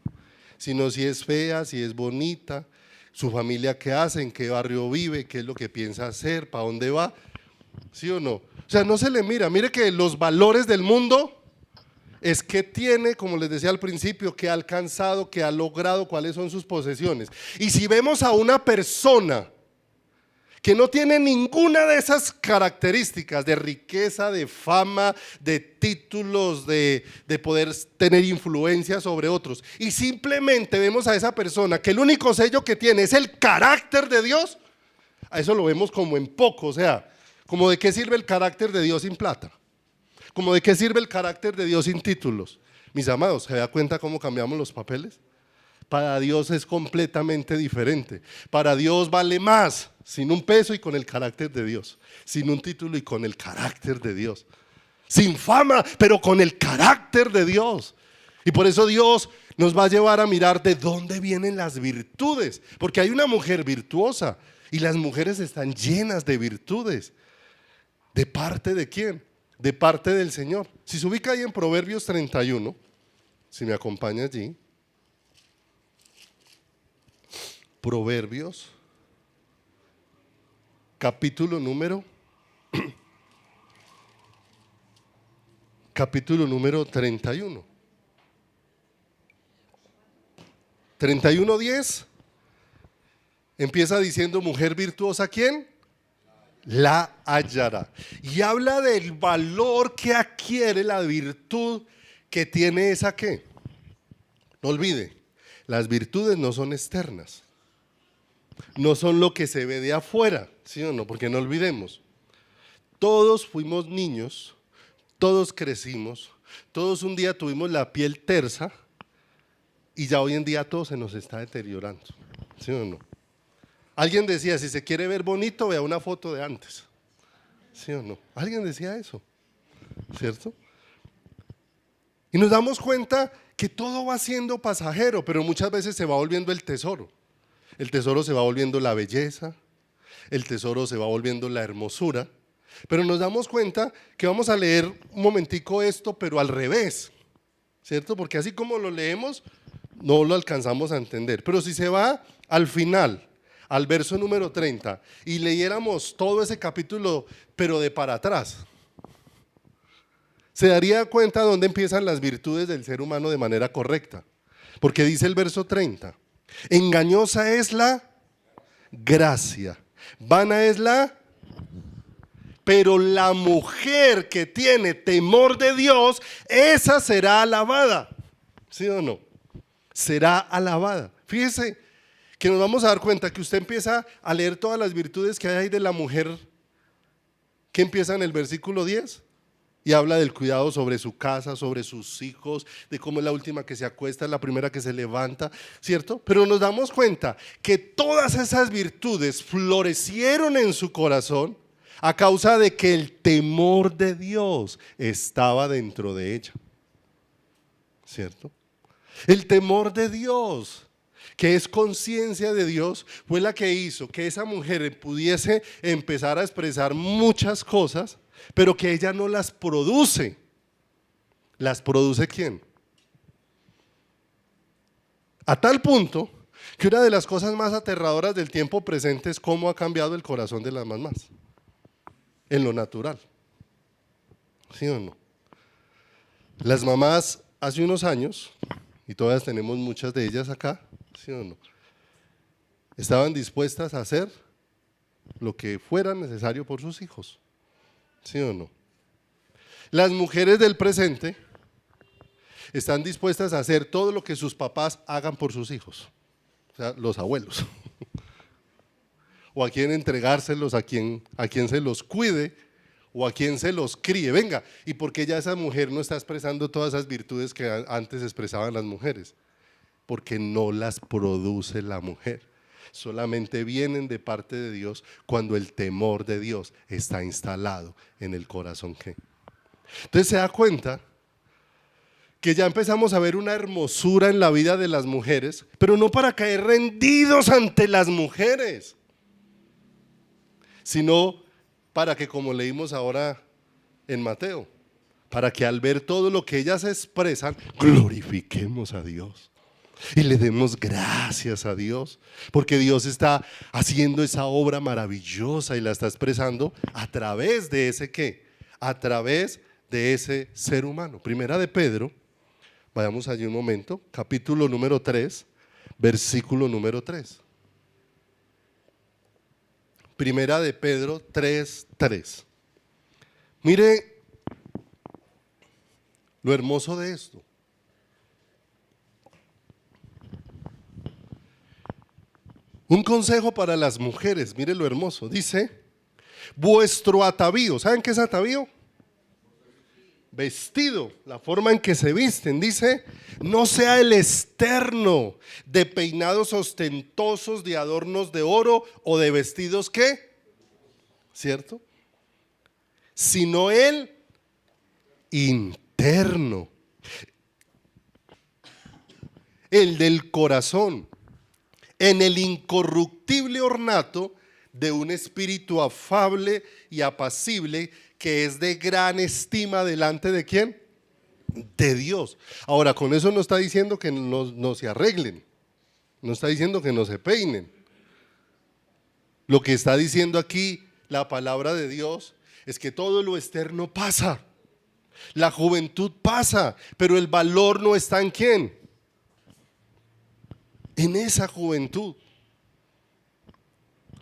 sino si es fea, si es bonita, su familia qué hace, en qué barrio vive, qué es lo que piensa hacer, para dónde va, ¿sí o no? O sea, no se le mira, mire que los valores del mundo es que tiene, como les decía al principio, que ha alcanzado, que ha logrado, cuáles son sus posesiones. Y si vemos a una persona que no tiene ninguna de esas características de riqueza, de fama, de títulos, de poder tener influencia sobre otros, y simplemente vemos a esa persona que el único sello que tiene es el carácter de Dios, a eso lo vemos como en poco. O sea, como de qué sirve el carácter de Dios sin plata, como de qué sirve el carácter de Dios sin títulos. Mis amados, ¿se da cuenta cómo cambiamos los papeles? Para Dios es completamente diferente. Para Dios vale más sin un peso y con el carácter de Dios, sin un título y con el carácter de Dios, sin fama pero con el carácter de Dios. Y por eso Dios nos va a llevar a mirar de dónde vienen las virtudes, porque hay una mujer virtuosa y las mujeres están llenas de virtudes. ¿De parte de quién? De parte del Señor. Si se ubica ahí en Proverbios 31, si me acompaña allí, Proverbios, capítulo número 31. 31:10 empieza diciendo: mujer virtuosa, ¿quién? La hallará. Y habla del valor que adquiere la virtud que tiene esa ¿qué? No olvide, las virtudes no son externas, no son lo que se ve de afuera, ¿sí o no? Porque no olvidemos, todos fuimos niños, todos crecimos, todos un día tuvimos la piel tersa y ya hoy en día todo se nos está deteriorando, ¿sí o no? Alguien decía, si se quiere ver bonito, vea una foto de antes, ¿sí o no? Alguien decía eso, ¿cierto? Y nos damos cuenta que todo va siendo pasajero, pero muchas veces se va volviendo el tesoro. El tesoro se va volviendo la belleza, el tesoro se va volviendo la hermosura, pero nos damos cuenta que vamos a leer un momentico esto, pero al revés, ¿cierto? Porque así como lo leemos, no lo alcanzamos a entender. Pero si se va al final, al verso número 30, y leyéramos todo ese capítulo, pero de para atrás, se daría cuenta de dónde empiezan las virtudes del ser humano de manera correcta. Porque dice el verso 30, engañosa es la gracia, vana es la... Pero la mujer que tiene temor de Dios, esa será alabada. ¿Sí o no? Será alabada. Fíjese que nos vamos a dar cuenta que usted empieza a leer todas las virtudes que hay ahí de la mujer, que empieza en el versículo 10 y habla del cuidado sobre su casa, sobre sus hijos, de cómo es la última que se acuesta, es la primera que se levanta, ¿cierto? Pero nos damos cuenta que todas esas virtudes florecieron en su corazón a causa de que el temor de Dios estaba dentro de ella, ¿cierto? El temor de Dios, que es conciencia de Dios, fue la que hizo que esa mujer pudiese empezar a expresar muchas cosas, pero que ella no las produce. ¿Las produce quién? A tal punto que una de las cosas más aterradoras del tiempo presente es cómo ha cambiado el corazón de las mamás en lo natural, ¿sí o no? Las mamás hace unos años, y todas tenemos muchas de ellas acá, ¿sí o no? Estaban dispuestas a hacer lo que fuera necesario por sus hijos, ¿sí o no? Las mujeres del presente están dispuestas a hacer todo lo que sus papás hagan por sus hijos, o sea, los abuelos, o a quien entregárselos, a quien se los cuide, o a quien se los críe. Venga, ¿y por qué ya esa mujer no está expresando todas esas virtudes que antes expresaban las mujeres? Porque no las produce la mujer, solamente vienen de parte de Dios cuando el temor de Dios está instalado en el corazón. Entonces se da cuenta que ya empezamos a ver una hermosura en la vida de las mujeres, pero no para caer rendidos ante las mujeres, sino para que, como leímos ahora en Mateo, para que al ver todo lo que ellas expresan, glorifiquemos a Dios y le demos gracias a Dios, porque Dios está haciendo esa obra maravillosa y la está expresando a través de ese ¿qué? A través de ese ser humano. Primera de Pedro, vayamos allí un momento, capítulo número 3, versículo número 3. Primera de Pedro 3:3. Mire lo hermoso de esto. Un consejo para las mujeres, mire lo hermoso. Dice, vuestro atavío, ¿saben qué es atavío? Vestido, la forma en que se visten, dice, no sea el externo de peinados ostentosos, de adornos de oro o de vestidos ¿qué? ¿Cierto? Sino el interno, el del corazón, en el incorruptible ornato de un espíritu afable y apacible, que es de gran estima delante de ¿quién? De Dios. Ahora, con eso no está diciendo que no se arreglen, no está diciendo que no se peinen. Lo que está diciendo aquí la palabra de Dios es que todo lo externo pasa, la juventud pasa, pero el valor no está en ¿quién? En esa juventud.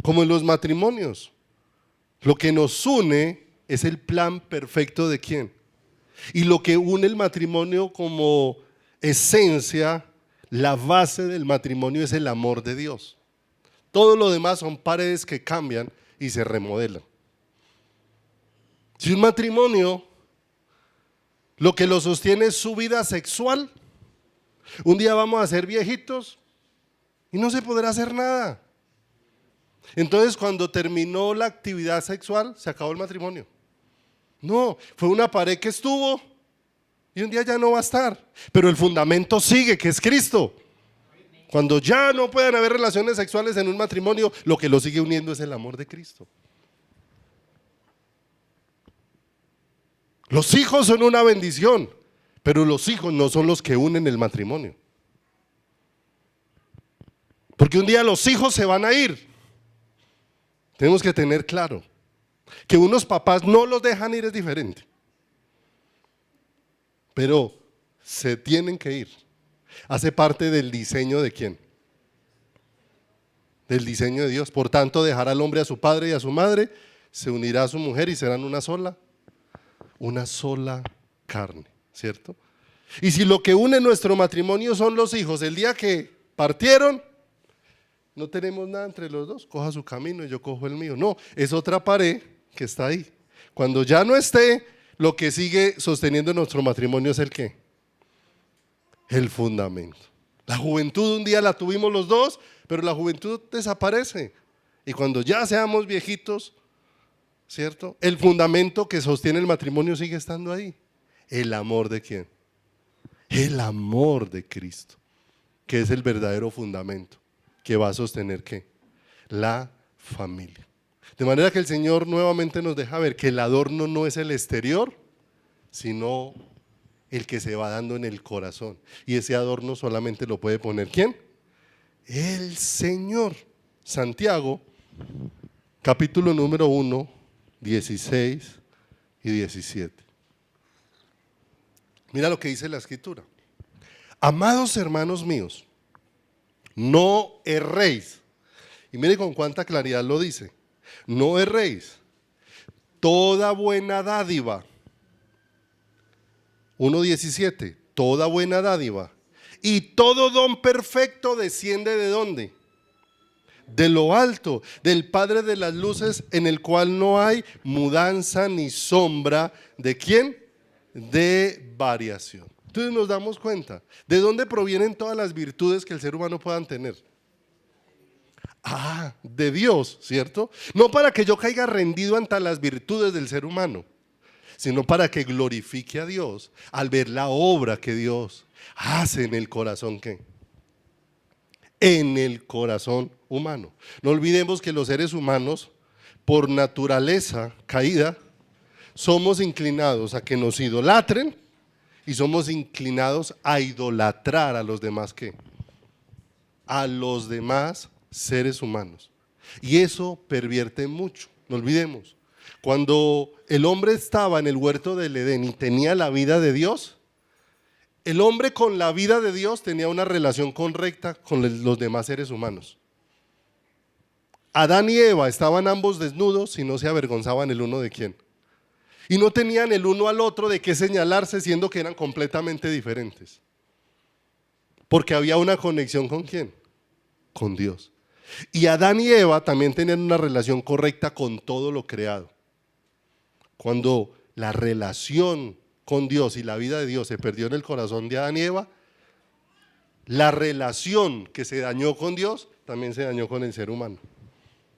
Como en los matrimonios, lo que nos une es el plan perfecto de ¿quién? Y lo que une el matrimonio como esencia, la base del matrimonio es el amor de Dios. Todo lo demás son paredes que cambian y se remodelan. Si un matrimonio lo que lo sostiene es su vida sexual, un día vamos a ser viejitos y no se podrá hacer nada. Entonces, cuando terminó la actividad sexual, se acabó el matrimonio. No, fue una pared que estuvo y un día ya no va a estar, pero el fundamento sigue, que es Cristo. Cuando ya no puedan haber relaciones sexuales en un matrimonio, lo que lo sigue uniendo es el amor de Cristo. Los hijos son una bendición, pero los hijos no son los que unen el matrimonio. Porque un día los hijos se van a ir. Tenemos que tener claro que unos papás no los dejan ir, es diferente, pero se tienen que ir. Hace parte del diseño de ¿quién? Del diseño de Dios. Por tanto, dejará al hombre a su padre y a su madre, se unirá a su mujer y serán una sola carne, ¿cierto? Y si lo que une nuestro matrimonio son los hijos, el día que partieron, no tenemos nada entre los dos, coja su camino y yo cojo el mío. No, es otra pared que está ahí. Cuando ya no esté, lo que sigue sosteniendo nuestro matrimonio es el ¿qué? El fundamento. La juventud un día la tuvimos los dos, pero la juventud desaparece. Y cuando ya seamos viejitos, ¿cierto? El fundamento que sostiene el matrimonio sigue estando ahí. ¿El amor de quién? El amor de Cristo, que es el verdadero fundamento que va a sostener ¿qué? La familia. De manera que el Señor nuevamente nos deja ver que el adorno no es el exterior, sino el que se va dando en el corazón. Y ese adorno solamente lo puede poner ¿quién? El Señor. Santiago, capítulo número 1, 16 y 17. Mira lo que dice la Escritura. Amados hermanos míos, no erréis. Y mire con cuánta claridad lo dice. No erréis. Toda buena dádiva. 1:17. Toda buena dádiva. Y todo don perfecto desciende ¿de dónde? De lo alto, del Padre de las luces, en el cual no hay mudanza ni sombra. ¿De quién? De variación. Entonces nos damos cuenta, ¿de dónde provienen todas las virtudes que el ser humano pueda tener? De Dios, ¿cierto? No para que yo caiga rendido ante las virtudes del ser humano, sino para que glorifique a Dios al ver la obra que Dios hace en el corazón, ¿qué? En el corazón humano. No olvidemos que los seres humanos, por naturaleza caída, somos inclinados a que nos idolatren y somos inclinados a idolatrar a los demás, ¿qué? A los demás seres humanos. Y eso pervierte mucho. No olvidemos, cuando el hombre estaba en el huerto del Edén y tenía la vida de Dios, el hombre con la vida de Dios tenía una relación correcta con los demás seres humanos. Adán y Eva estaban ambos desnudos y no se avergonzaban el uno de quién. Y no tenían el uno al otro de qué señalarse, siendo que eran completamente diferentes. Porque había una conexión ¿con quién? Con Dios. Y Adán y Eva también tenían una relación correcta con todo lo creado. Cuando la relación con Dios y la vida de Dios se perdió en el corazón de Adán y Eva, la relación que se dañó con Dios también se dañó con el ser humano.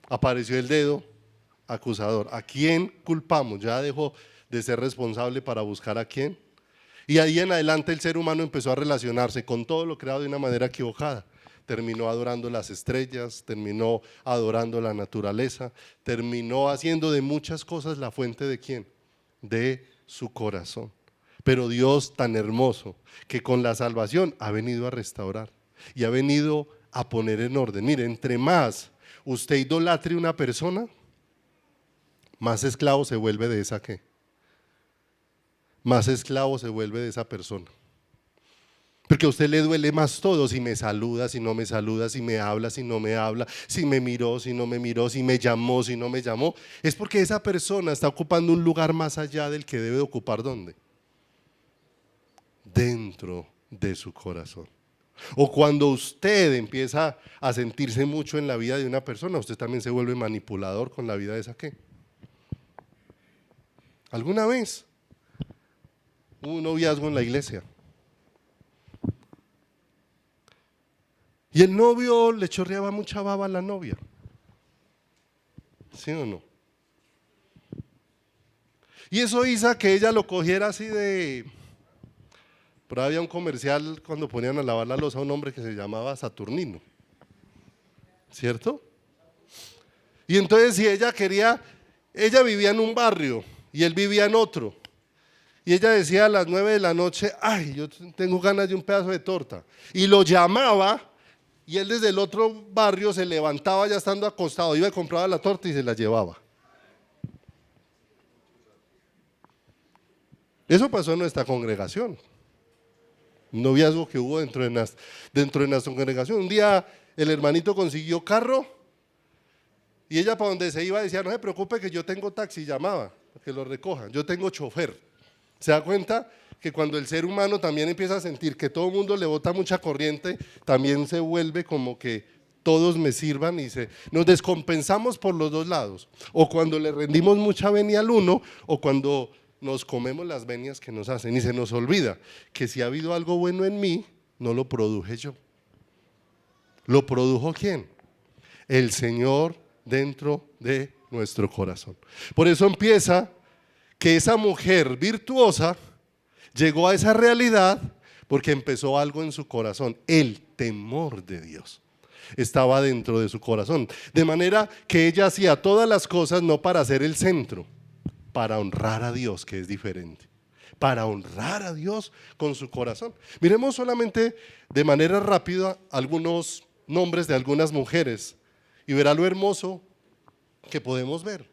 Apareció el dedo acusador. ¿A quién culpamos? Ya dejó de ser responsable para buscar a quién. Y ahí en adelante el ser humano empezó a relacionarse con todo lo creado de una manera equivocada. Terminó adorando las estrellas, terminó adorando la naturaleza, terminó haciendo de muchas cosas la fuente de quién, de su corazón. Pero Dios tan hermoso que con la salvación ha venido a restaurar y ha venido a poner en orden. Mire, entre más usted idolatre una persona, más esclavo se vuelve de esa ¿qué? Más esclavo se vuelve de esa persona. Porque a usted le duele más todo, si me saluda, si no me saluda, si me habla, si no me habla, si me miró, si no me miró, si me llamó, si no me llamó. Es porque esa persona está ocupando un lugar más allá del que debe ocupar. ¿Dónde? Dentro de su corazón. O cuando usted empieza a sentirse mucho en la vida de una persona, usted también se vuelve manipulador con la vida de esa ¿qué? ¿Alguna vez hubo un noviazgo en la iglesia? Y el novio le chorreaba mucha baba a la novia. ¿Sí o no? Y eso hizo que ella lo cogiera así de... Pero había un comercial cuando ponían a lavar la loza a un hombre que se llamaba Saturnino. ¿Cierto? Y entonces si ella quería, ella vivía en un barrio y él vivía en otro. Y ella decía a las 9 de la noche, ay, yo tengo ganas de un pedazo de torta. Y lo llamaba. Y él desde el otro barrio se levantaba ya estando acostado, iba y compraba la torta y se la llevaba. Eso pasó en nuestra congregación. Un noviazgo que hubo dentro de nuestra congregación. Un día el hermanito consiguió carro y ella para donde se iba decía, no se preocupe que yo tengo taxi, llamaba, que lo recojan, yo tengo chofer. ¿Se da cuenta? Que cuando el ser humano también empieza a sentir que todo el mundo le bota mucha corriente, también se vuelve como que todos me sirvan y nos descompensamos por los dos lados. O cuando le rendimos mucha venia al uno, o cuando nos comemos las venias que nos hacen y se nos olvida que si ha habido algo bueno en mí, no lo produje yo. ¿Lo produjo quién? El Señor dentro de nuestro corazón. Por eso empieza que esa mujer virtuosa llegó a esa realidad porque empezó algo en su corazón, el temor de Dios estaba dentro de su corazón, de manera que ella hacía todas las cosas no para ser el centro, para honrar a Dios, que es diferente, para honrar a Dios con su corazón. Miremos solamente de manera rápida algunos nombres de algunas mujeres y verá lo hermoso que podemos ver.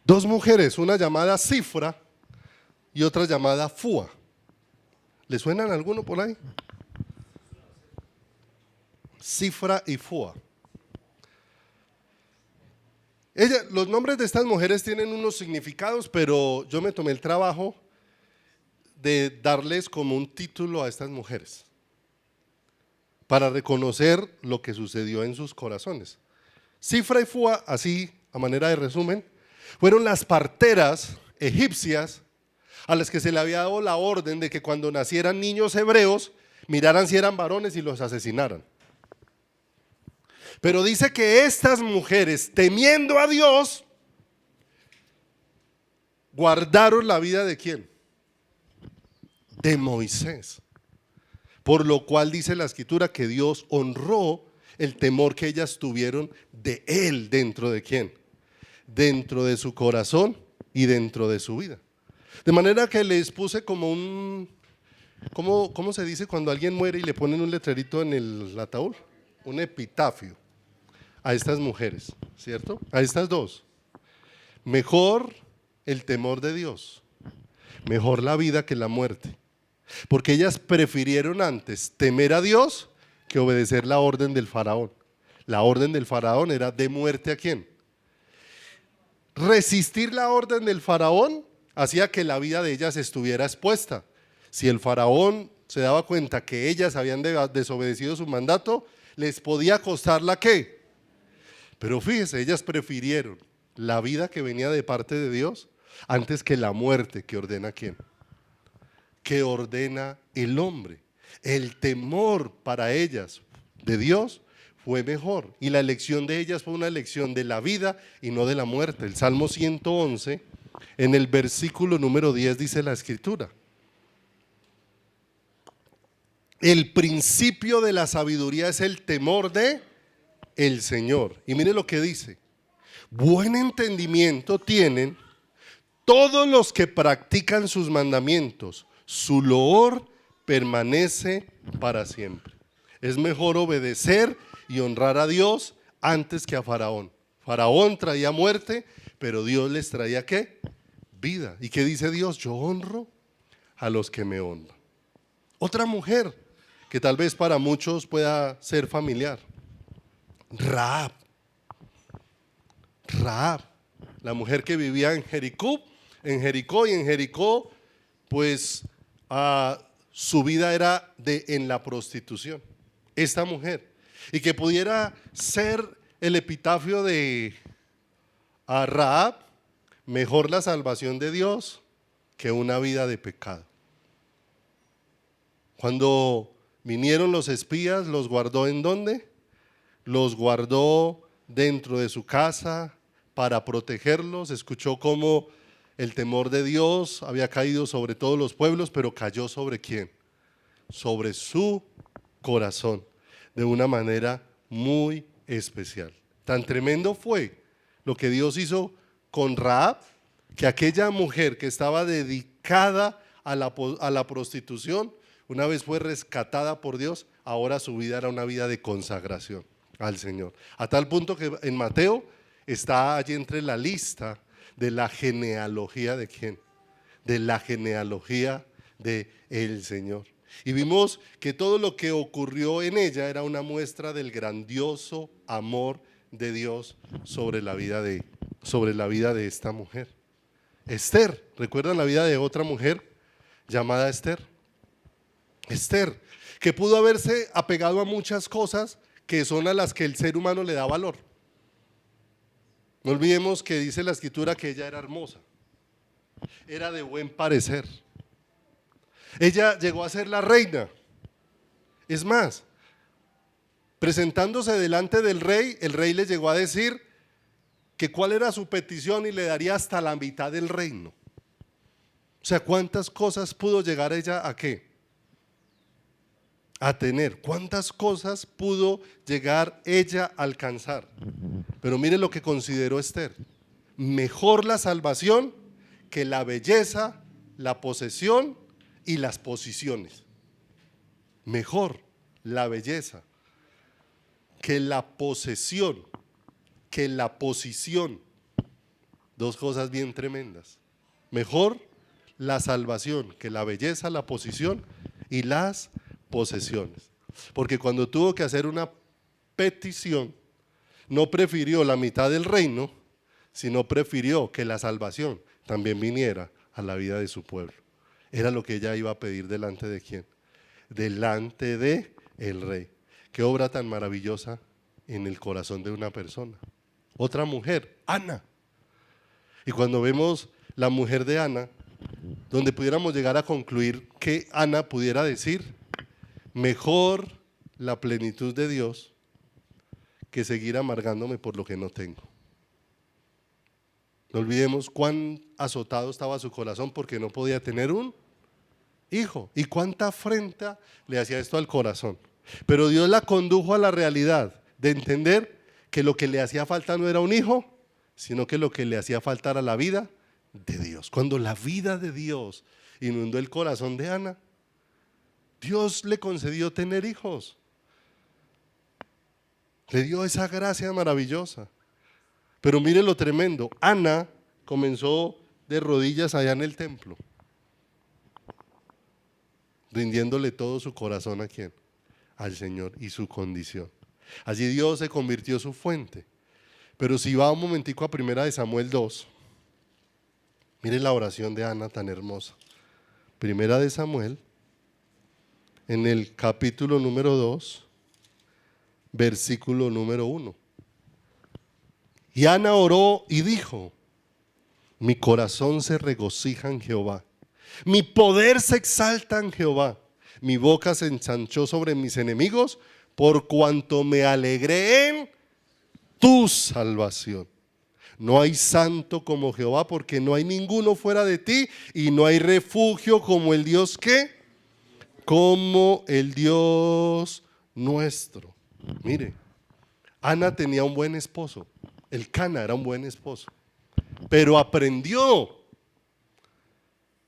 Dos mujeres, una llamada Cifra y otra llamada Fua. ¿Le suenan alguno por ahí? Cifra y Fua. Los nombres de estas mujeres tienen unos significados, pero yo me tomé el trabajo de darles como un título a estas mujeres para reconocer lo que sucedió en sus corazones. Cifra y Fua, así a manera de resumen, fueron las parteras egipcias a las que se le había dado la orden de que cuando nacieran niños hebreos miraran si eran varones y los asesinaran. Pero dice que estas mujeres, temiendo a Dios, guardaron la vida ¿de quién? De Moisés. Por lo cual dice la escritura que Dios honró el temor que ellas tuvieron de él, dentro de quién, dentro de su corazón y dentro de su vida. De manera que les puse como un, ¿cómo se dice cuando alguien muere y le ponen un letrerito en el ataúd? Un epitafio a estas mujeres, ¿cierto? A estas dos. Mejor el temor de Dios, mejor la vida que la muerte, porque ellas prefirieron antes temer a Dios que obedecer la orden del faraón. La orden del faraón era de muerte ¿a quién? Resistir la orden del faraón hacía que la vida de ellas estuviera expuesta. Si el faraón se daba cuenta que ellas habían desobedecido su mandato, les podía costar la ¿qué? Pero fíjese, ellas prefirieron la vida que venía de parte de Dios antes que la muerte que ordena ¿quién? Que ordena el hombre. El temor para ellas de Dios fue mejor, y la elección de ellas fue una elección de la vida y no de la muerte. El Salmo 111, en el versículo número 10 dice la escritura: el principio de la sabiduría es el temor de el Señor. Y mire lo que dice: buen entendimiento tienen todos los que practican sus mandamientos, su loor permanece para siempre. Es mejor obedecer y honrar a Dios antes que a Faraón. Faraón traía muerte, pero Dios les traía ¿qué? Vida. ¿Y qué dice Dios? Yo honro a los que me honran. Otra mujer que tal vez para muchos pueda ser familiar: Rahab. Rahab, la mujer que vivía en Jericó, y en Jericó pues su vida era en la prostitución. Esta mujer, y que pudiera ser el epitafio de Rahab: mejor la salvación de Dios que una vida de pecado. Cuando vinieron los espías, ¿los guardó en dónde? Los guardó dentro de su casa para protegerlos. Escuchó cómo el temor de Dios había caído sobre todos los pueblos, pero cayó ¿sobre quién? Sobre su corazón, de una manera muy especial. Tan tremendo fue lo que Dios hizo con Rahab, que aquella mujer que estaba dedicada a la prostitución, una vez fue rescatada por Dios, ahora su vida era una vida de consagración al Señor. A tal punto que en Mateo está allí entre la lista de la genealogía ¿de quién? De la genealogía de el Señor. Y vimos que todo lo que ocurrió en ella era una muestra del grandioso amor de Dios sobre la vida de esta mujer. Esther, ¿recuerdan la vida de otra mujer llamada Esther? Esther, que pudo haberse apegado a muchas cosas que son a las que el ser humano le da valor. No olvidemos que dice la escritura que ella era hermosa, era de buen parecer. Ella llegó a ser la reina. Es más, presentándose delante del rey, el rey le llegó a decir que cuál era su petición y le daría hasta la mitad del reino. O sea, ¿cuántas cosas pudo llegar ella a qué? A tener. ¿Cuántas cosas pudo llegar ella a alcanzar? Pero mire lo que consideró Esther: mejor la salvación que la belleza, la posesión y las posiciones. Mejor la belleza que la posesión, que la posición. Dos cosas bien tremendas. Mejor la salvación que la belleza, la posición y las posesiones. Porque cuando tuvo que hacer una petición, no prefirió la mitad del reino, sino prefirió que la salvación también viniera a la vida de su pueblo. Era lo que ella iba a pedir delante de quién, delante de el rey. Qué obra tan maravillosa en el corazón de una persona. Otra mujer, Ana. Y cuando vemos la mujer de Ana, donde pudiéramos llegar a concluir que Ana pudiera decir: mejor la plenitud de Dios que seguir amargándome por lo que no tengo. No olvidemos cuán azotado estaba su corazón porque no podía tener un hijo y cuánta afrenta le hacía esto al corazón. Pero Dios la condujo a la realidad de entender que lo que le hacía falta no era un hijo, sino que lo que le hacía falta era la vida de Dios. Cuando la vida de Dios inundó el corazón de Ana, Dios le concedió tener hijos. Le dio esa gracia maravillosa. Pero mire lo tremendo, Ana comenzó de rodillas allá en el templo, rindiéndole todo su corazón ¿a quién? Al Señor y su condición. Allí Dios se convirtió en su fuente. Pero si va un momentico a 1 Samuel 2, mire la oración de Ana tan hermosa. 1 Samuel, en el capítulo número 2, versículo número 1. Y Ana oró y dijo: mi corazón se regocija en Jehová, mi poder se exalta en Jehová, mi boca se ensanchó sobre mis enemigos, por cuanto me alegré en tu salvación. No hay santo como Jehová, porque no hay ninguno fuera de ti, y no hay refugio como el Dios ¿qué? Como el Dios nuestro. Mire, Ana tenía un buen esposo. El Cana era un buen esposo, pero aprendió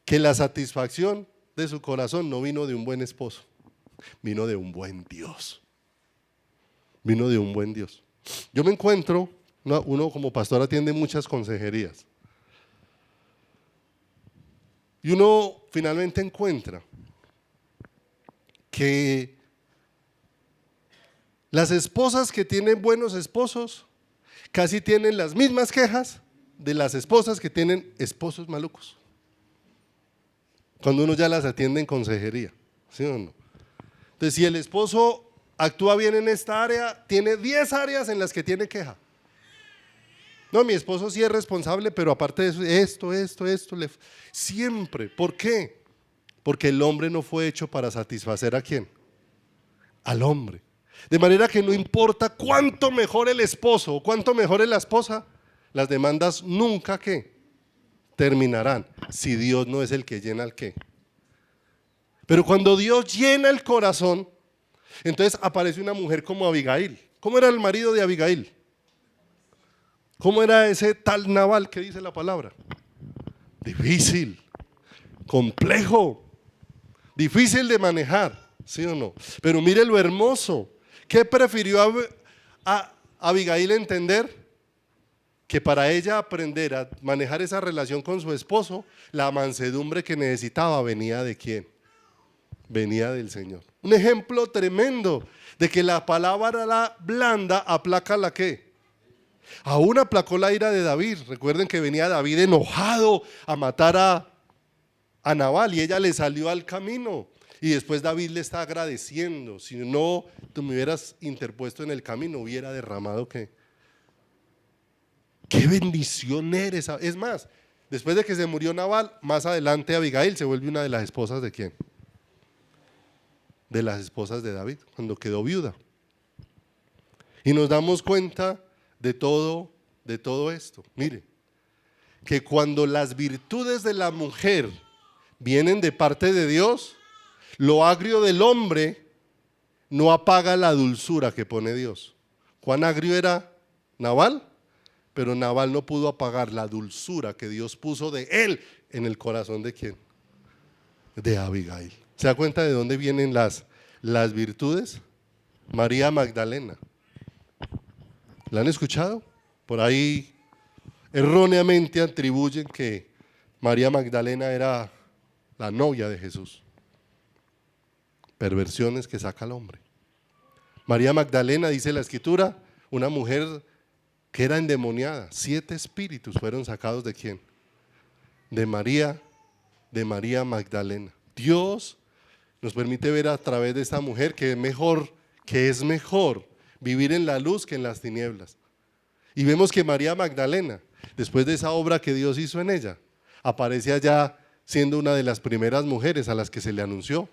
que la satisfacción de su corazón no vino de un buen esposo, vino de un buen Dios. Vino de un buen Dios. Yo me encuentro, uno como pastor atiende muchas consejerías, y uno finalmente encuentra que las esposas que tienen buenos esposos casi tienen las mismas quejas de las esposas que tienen esposos malucos. Cuando uno ya las atiende en consejería, ¿sí o no? Entonces, si el esposo actúa bien en esta área, tiene 10 áreas en las que tiene queja. No, mi esposo sí es responsable, pero aparte de eso, esto, siempre. ¿Por qué? Porque el hombre no fue hecho para satisfacer ¿a quién? Al hombre. De manera que no importa cuánto mejor el esposo o cuánto mejor es la esposa, las demandas nunca ¿qué? Terminarán, si Dios no es el que llena el qué. Pero cuando Dios llena el corazón, entonces aparece una mujer como Abigail. ¿Cómo era el marido de Abigail? ¿Cómo era ese tal Nabal que dice la palabra? Difícil, complejo, difícil de manejar, ¿sí o no? Pero mire lo hermoso. ¿Qué prefirió a Abigail entender? Que para ella aprender a manejar esa relación con su esposo, la mansedumbre que necesitaba venía ¿de quién? Venía del Señor. Un ejemplo tremendo de que la palabra blanda aplaca la ¿qué? Aún aplacó la ira de David. Recuerden que venía David enojado a matar a Nabal y ella le salió al camino. Y después David le está agradeciendo. Si no tú me hubieras interpuesto en el camino, hubiera derramado ¿qué? ¡Qué bendición eres! Es más, después de que se murió Nabal, más adelante Abigail se vuelve una de las esposas ¿de quién? De las esposas de David, cuando quedó viuda. Y nos damos cuenta de todo esto. Mire, que cuando las virtudes de la mujer vienen de parte de Dios, lo agrio del hombre no apaga la dulzura que pone Dios. ¿Cuán agrio era Nabal? Pero Nabal no pudo apagar la dulzura que Dios puso de él en el corazón ¿de quién? De Abigail. ¿Se da cuenta de dónde vienen las virtudes? María Magdalena. ¿La han escuchado? Por ahí erróneamente atribuyen que María Magdalena era la novia de Jesús. Perversiones que saca el hombre. María Magdalena, dice la Escritura, una mujer que era endemoniada. 7 espíritus fueron sacados ¿de quién? De María Magdalena. Dios nos permite ver a través de esta mujer que es mejor vivir en la luz que en las tinieblas. Y vemos que María Magdalena, después de esa obra que Dios hizo en ella, aparece allá siendo una de las primeras mujeres a las que se le anunció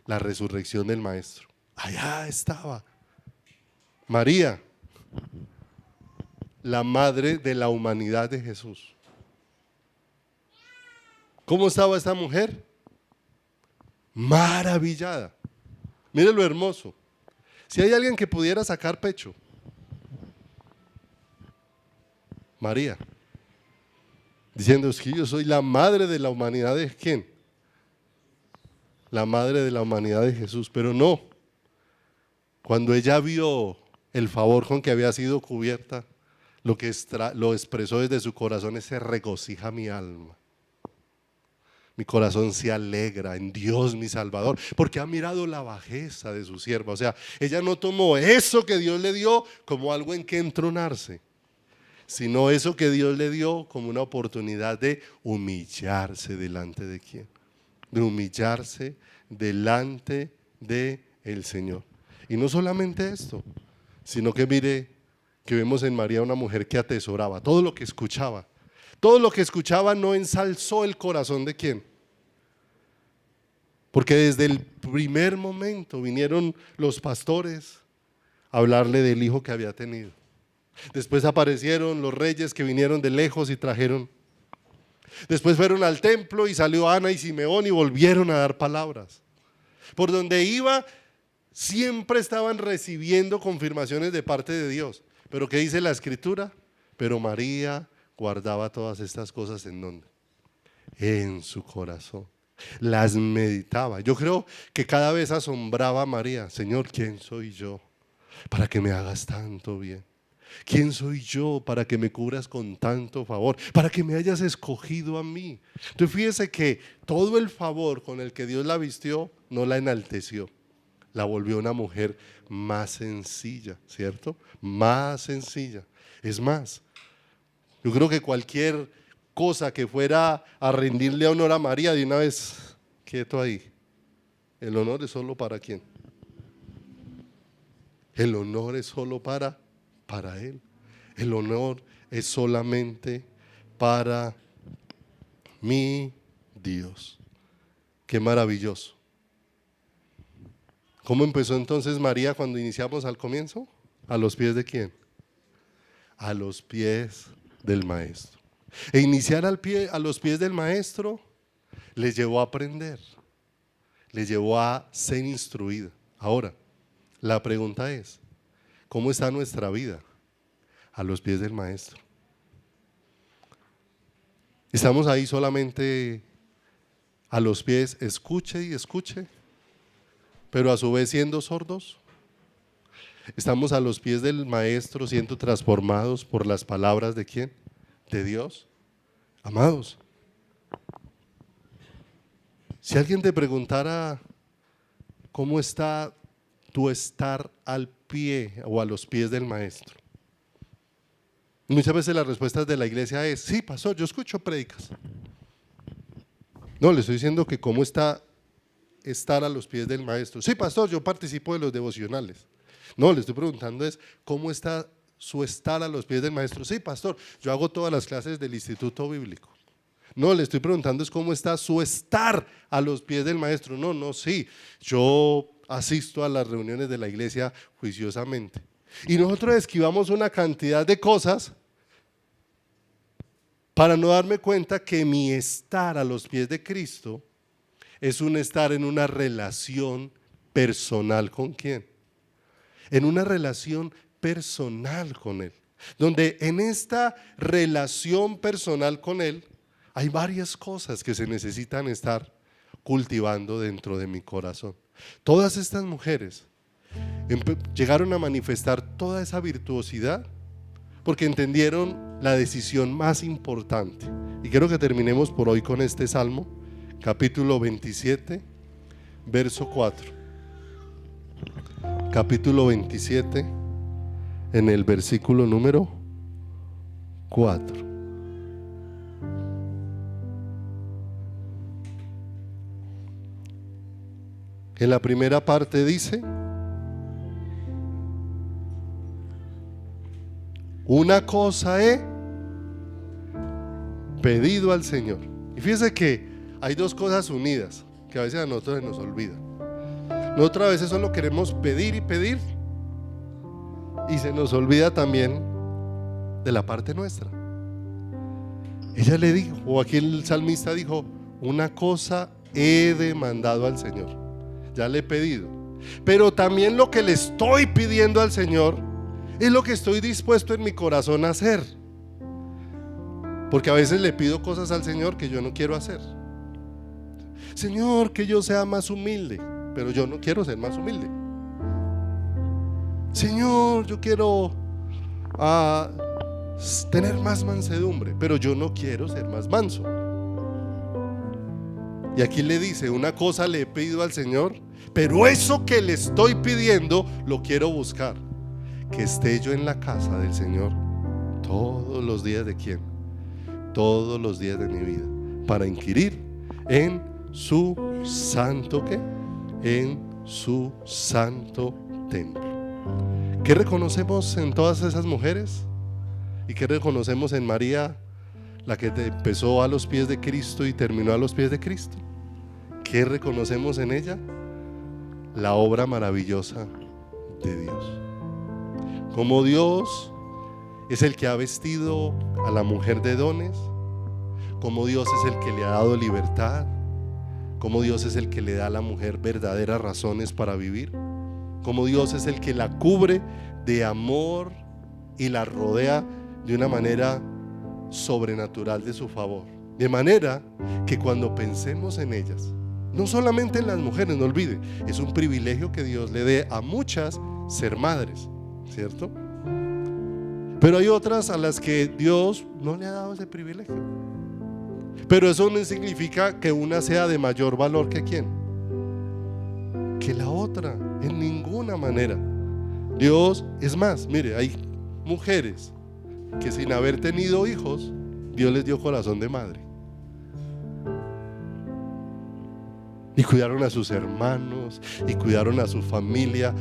la resurrección del Maestro. Allá estaba María, la madre de la humanidad de Jesús. ¿Cómo estaba esta mujer? Maravillada. Mire lo hermoso. Si hay alguien que pudiera sacar pecho, María, diciendo: es que yo soy la madre de la humanidad. ¿De quién? La madre de la humanidad de Jesús. Pero no, cuando ella vio el favor con que había sido cubierta, lo expresó desde su corazón: se regocija mi alma. Mi corazón se alegra en Dios mi Salvador, porque ha mirado la bajeza de su sierva. O sea, ella no tomó eso que Dios le dio como algo en que entronarse, sino eso que Dios le dio como una oportunidad de humillarse delante de quién, de humillarse delante de el Señor. Y no solamente esto, sino que mire que vemos en María una mujer que atesoraba todo lo que escuchaba. Todo lo que escuchaba no ensalzó el corazón de quién. Porque desde el primer momento vinieron los pastores a hablarle del hijo que había tenido. Después aparecieron los reyes que vinieron de lejos y trajeron. Después fueron al templo y salió Ana y Simeón y volvieron a dar palabras. Por donde iba, siempre estaban recibiendo confirmaciones de parte de Dios. Pero ¿qué dice la Escritura? Pero María guardaba todas estas cosas ¿en dónde? En su corazón. Las meditaba. Yo creo que cada vez asombraba a María: Señor, ¿quién soy yo para que me hagas tanto bien? ¿Quién soy yo para que me cubras con tanto favor? Para que me hayas escogido a mí. Entonces fíjese que todo el favor con el que Dios la vistió no la enalteció, la volvió una mujer más sencilla, ¿cierto? Más sencilla. Es más, yo creo que cualquier cosa que fuera a rendirle honor a María, de una vez, quieto ahí. El honor es solo para quién. El honor es solo para Él. El honor es solamente para mi Dios. Qué maravilloso. ¿Cómo empezó entonces María cuando iniciamos al comienzo? ¿A los pies de quién? A los pies del Maestro. E iniciar a los pies del Maestro les llevó a aprender, les llevó a ser instruida. Ahora, la pregunta es: ¿cómo está nuestra vida a los pies del Maestro? ¿Estamos ahí solamente a los pies, escuche y escuche, pero a su vez siendo sordos? ¿Estamos a los pies del Maestro siendo transformados por las palabras de quién? De Dios. Amados, si alguien te preguntara cómo está tu estar al pie o a los pies del Maestro, muchas veces las respuestas de la iglesia es: sí, pastor, yo escucho prédicas. No, le estoy diciendo que cómo está estar a los pies del Maestro. Sí, pastor, yo participo de los devocionales. No, le estoy preguntando es: ¿cómo está su estar a los pies del Maestro? Sí, pastor, yo hago todas las clases del Instituto Bíblico. No, le estoy preguntando es: ¿cómo está su estar a los pies del Maestro? No, sí, yo asisto a las reuniones de la iglesia juiciosamente. Y nosotros esquivamos una cantidad de cosas para no darme cuenta que mi estar a los pies de Cristo es un estar en una relación personal. ¿Con quién? En una relación personal con Él, donde en esta relación personal con Él hay varias cosas que se necesitan estar cultivando dentro de mi corazón. Todas estas mujeres llegaron a manifestar toda esa virtuosidad porque entendieron la decisión más importante. Y quiero que terminemos por hoy con este Salmo, capítulo 27, verso 4. Capítulo 27, en el versículo número 4. En la primera parte dice: una cosa he pedido al Señor. Y fíjese que hay dos cosas unidas que a veces a nosotros se nos olvida. Nosotros a veces solo queremos pedir y pedir y se nos olvida también de la parte nuestra. Ella le dijo, o aquí el salmista dijo, una cosa he demandado al Señor, ya le he pedido, pero también lo que le estoy pidiendo al Señor es lo que estoy dispuesto en mi corazón a hacer. Porque a veces le pido cosas al Señor que yo no quiero hacer. Señor, que yo sea más humilde, pero yo no quiero ser más humilde. Señor, yo quiero tener más mansedumbre, pero yo no quiero ser más manso. Y aquí le dice, una cosa le he pedido al Señor, pero eso que le estoy pidiendo lo quiero buscar, que esté yo en la casa del Señor todos los días. ¿De quién? Todos los días de mi vida, para inquirir en su santo, ¿qué? En su santo templo. ¿Qué reconocemos en todas esas mujeres? ¿Y qué reconocemos en María, la que empezó a los pies de Cristo y terminó a los pies de Cristo? ¿Qué reconocemos en ella? La obra maravillosa de Dios. Como Dios es el que ha vestido a la mujer de dones, como Dios es el que le ha dado libertad, como Dios es el que le da a la mujer verdaderas razones para vivir, como Dios es el que la cubre de amor y la rodea de una manera sobrenatural de su favor. De manera que cuando pensemos en ellas, no solamente en las mujeres, no olvide, es un privilegio que Dios le dé a muchas ser madres, ¿cierto? Pero hay otras a las que Dios no le ha dado ese privilegio. Pero eso no significa que una sea de mayor valor que quién, que la otra, en ninguna manera. Dios, es más, mire, hay mujeres que sin haber tenido hijos, Dios les dio corazón de madre. Y cuidaron a sus hermanos, y cuidaron a su familia,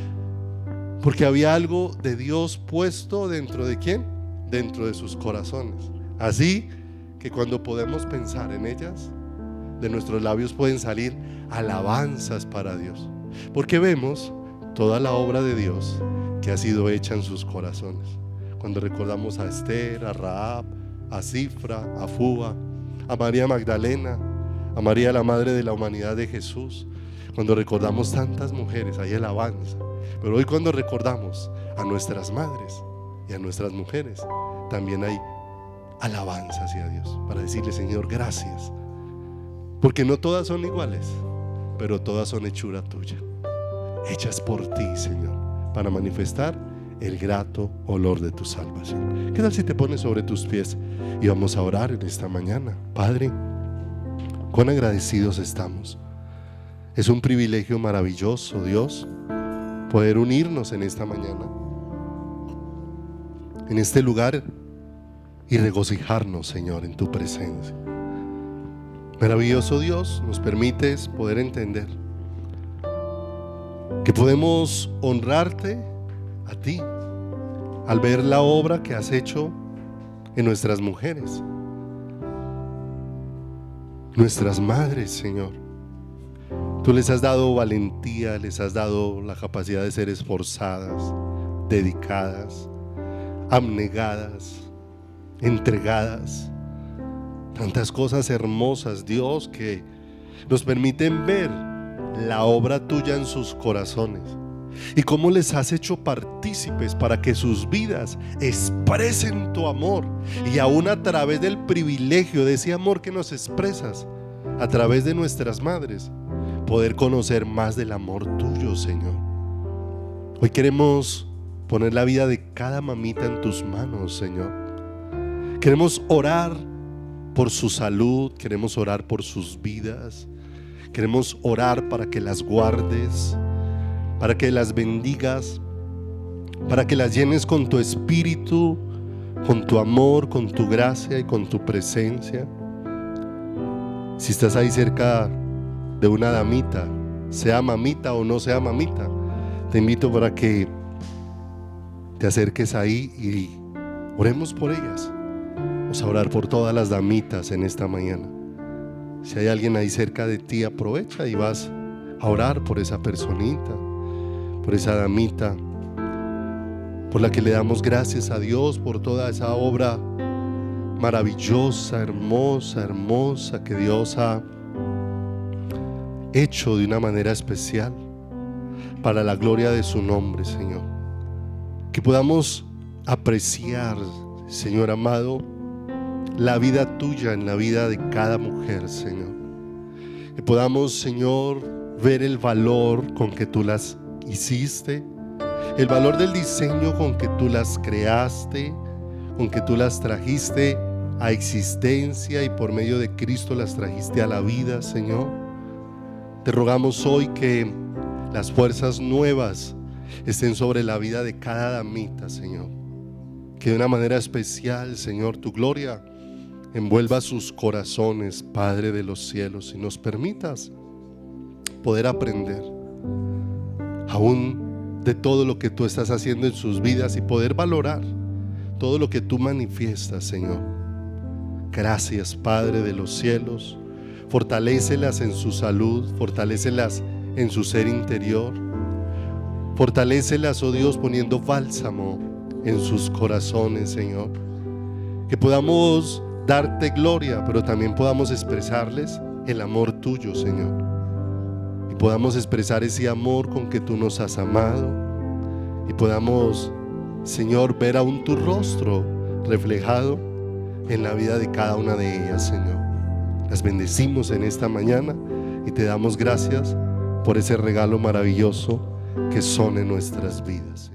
porque había algo de Dios puesto dentro de quién, dentro de sus corazones. Así que cuando podemos pensar en ellas, de nuestros labios pueden salir alabanzas para Dios, porque vemos toda la obra de Dios que ha sido hecha en sus corazones. Cuando recordamos a Esther, a Rahab, a Cifra, a Fuba, a María Magdalena, a María, la madre de la humanidad de Jesús, cuando recordamos tantas mujeres, hay alabanza. Pero hoy, cuando recordamos a nuestras madres y a nuestras mujeres, también hay alabanza hacia Dios, para decirle: Señor, gracias, porque no todas son iguales, pero todas son hechura tuya, hechas por ti, Señor, para manifestar el grato olor de tu salvación. ¿Qué tal si te pones sobre tus pies y vamos a orar en esta mañana? Padre, cuán agradecidos estamos. Es un privilegio maravilloso, Dios, poder unirnos en esta mañana, en este lugar, y regocijarnos, Señor, en tu presencia. Maravilloso Dios, nos permites poder entender que podemos honrarte a ti al ver la obra que has hecho en nuestras mujeres, nuestras madres, Señor. Tú les has dado valentía, les has dado la capacidad de ser esforzadas, dedicadas, abnegadas, entregadas, tantas cosas hermosas, Dios, que nos permiten ver la obra tuya en sus corazones y cómo les has hecho partícipes para que sus vidas expresen tu amor, y aún a través del privilegio de ese amor que nos expresas a través de nuestras madres, poder conocer más del amor tuyo, Señor. Hoy queremos poner la vida de cada mamita en tus manos, Señor. Queremos orar por su salud, queremos orar por sus vidas, queremos orar para que las guardes, para que las bendigas, para que las llenes con tu espíritu, con tu amor, con tu gracia y con tu presencia. Si estás ahí cerca de una damita, sea mamita o no sea mamita, te invito para que te acerques ahí y oremos por ellas. Vamos a orar por todas las damitas en esta mañana. Si hay alguien ahí cerca de ti, aprovecha y vas a orar por esa personita, por esa damita, por la que le damos gracias a Dios por toda esa obra maravillosa, hermosa, hermosa que Dios ha hecho de una manera especial para la gloria de su nombre, Señor. Que podamos apreciar, Señor amado, la vida tuya en la vida de cada mujer, Señor. Que podamos, Señor, ver el valor con que tú las hiciste, el valor del diseño con que tú las creaste, con que tú las trajiste a existencia y por medio de Cristo las trajiste a la vida, Señor. Te rogamos hoy que las fuerzas nuevas estén sobre la vida de cada damita, Señor. Que de una manera especial, Señor, tu gloria envuelva sus corazones, Padre de los cielos, y nos permitas poder aprender aún de todo lo que tú estás haciendo en sus vidas y poder valorar todo lo que tú manifiestas, Señor. Gracias, Padre de los cielos. Fortalécelas en su salud, fortalécelas en su ser interior. Fortalécelas, oh Dios, poniendo bálsamo en sus corazones, Señor. Que podamos darte gloria, pero también podamos expresarles el amor tuyo, Señor. Y podamos expresar ese amor con que tú nos has amado. Y podamos, Señor, ver aún tu rostro reflejado en la vida de cada una de ellas, Señor. Las bendecimos en esta mañana y te damos gracias por ese regalo maravilloso que son en nuestras vidas.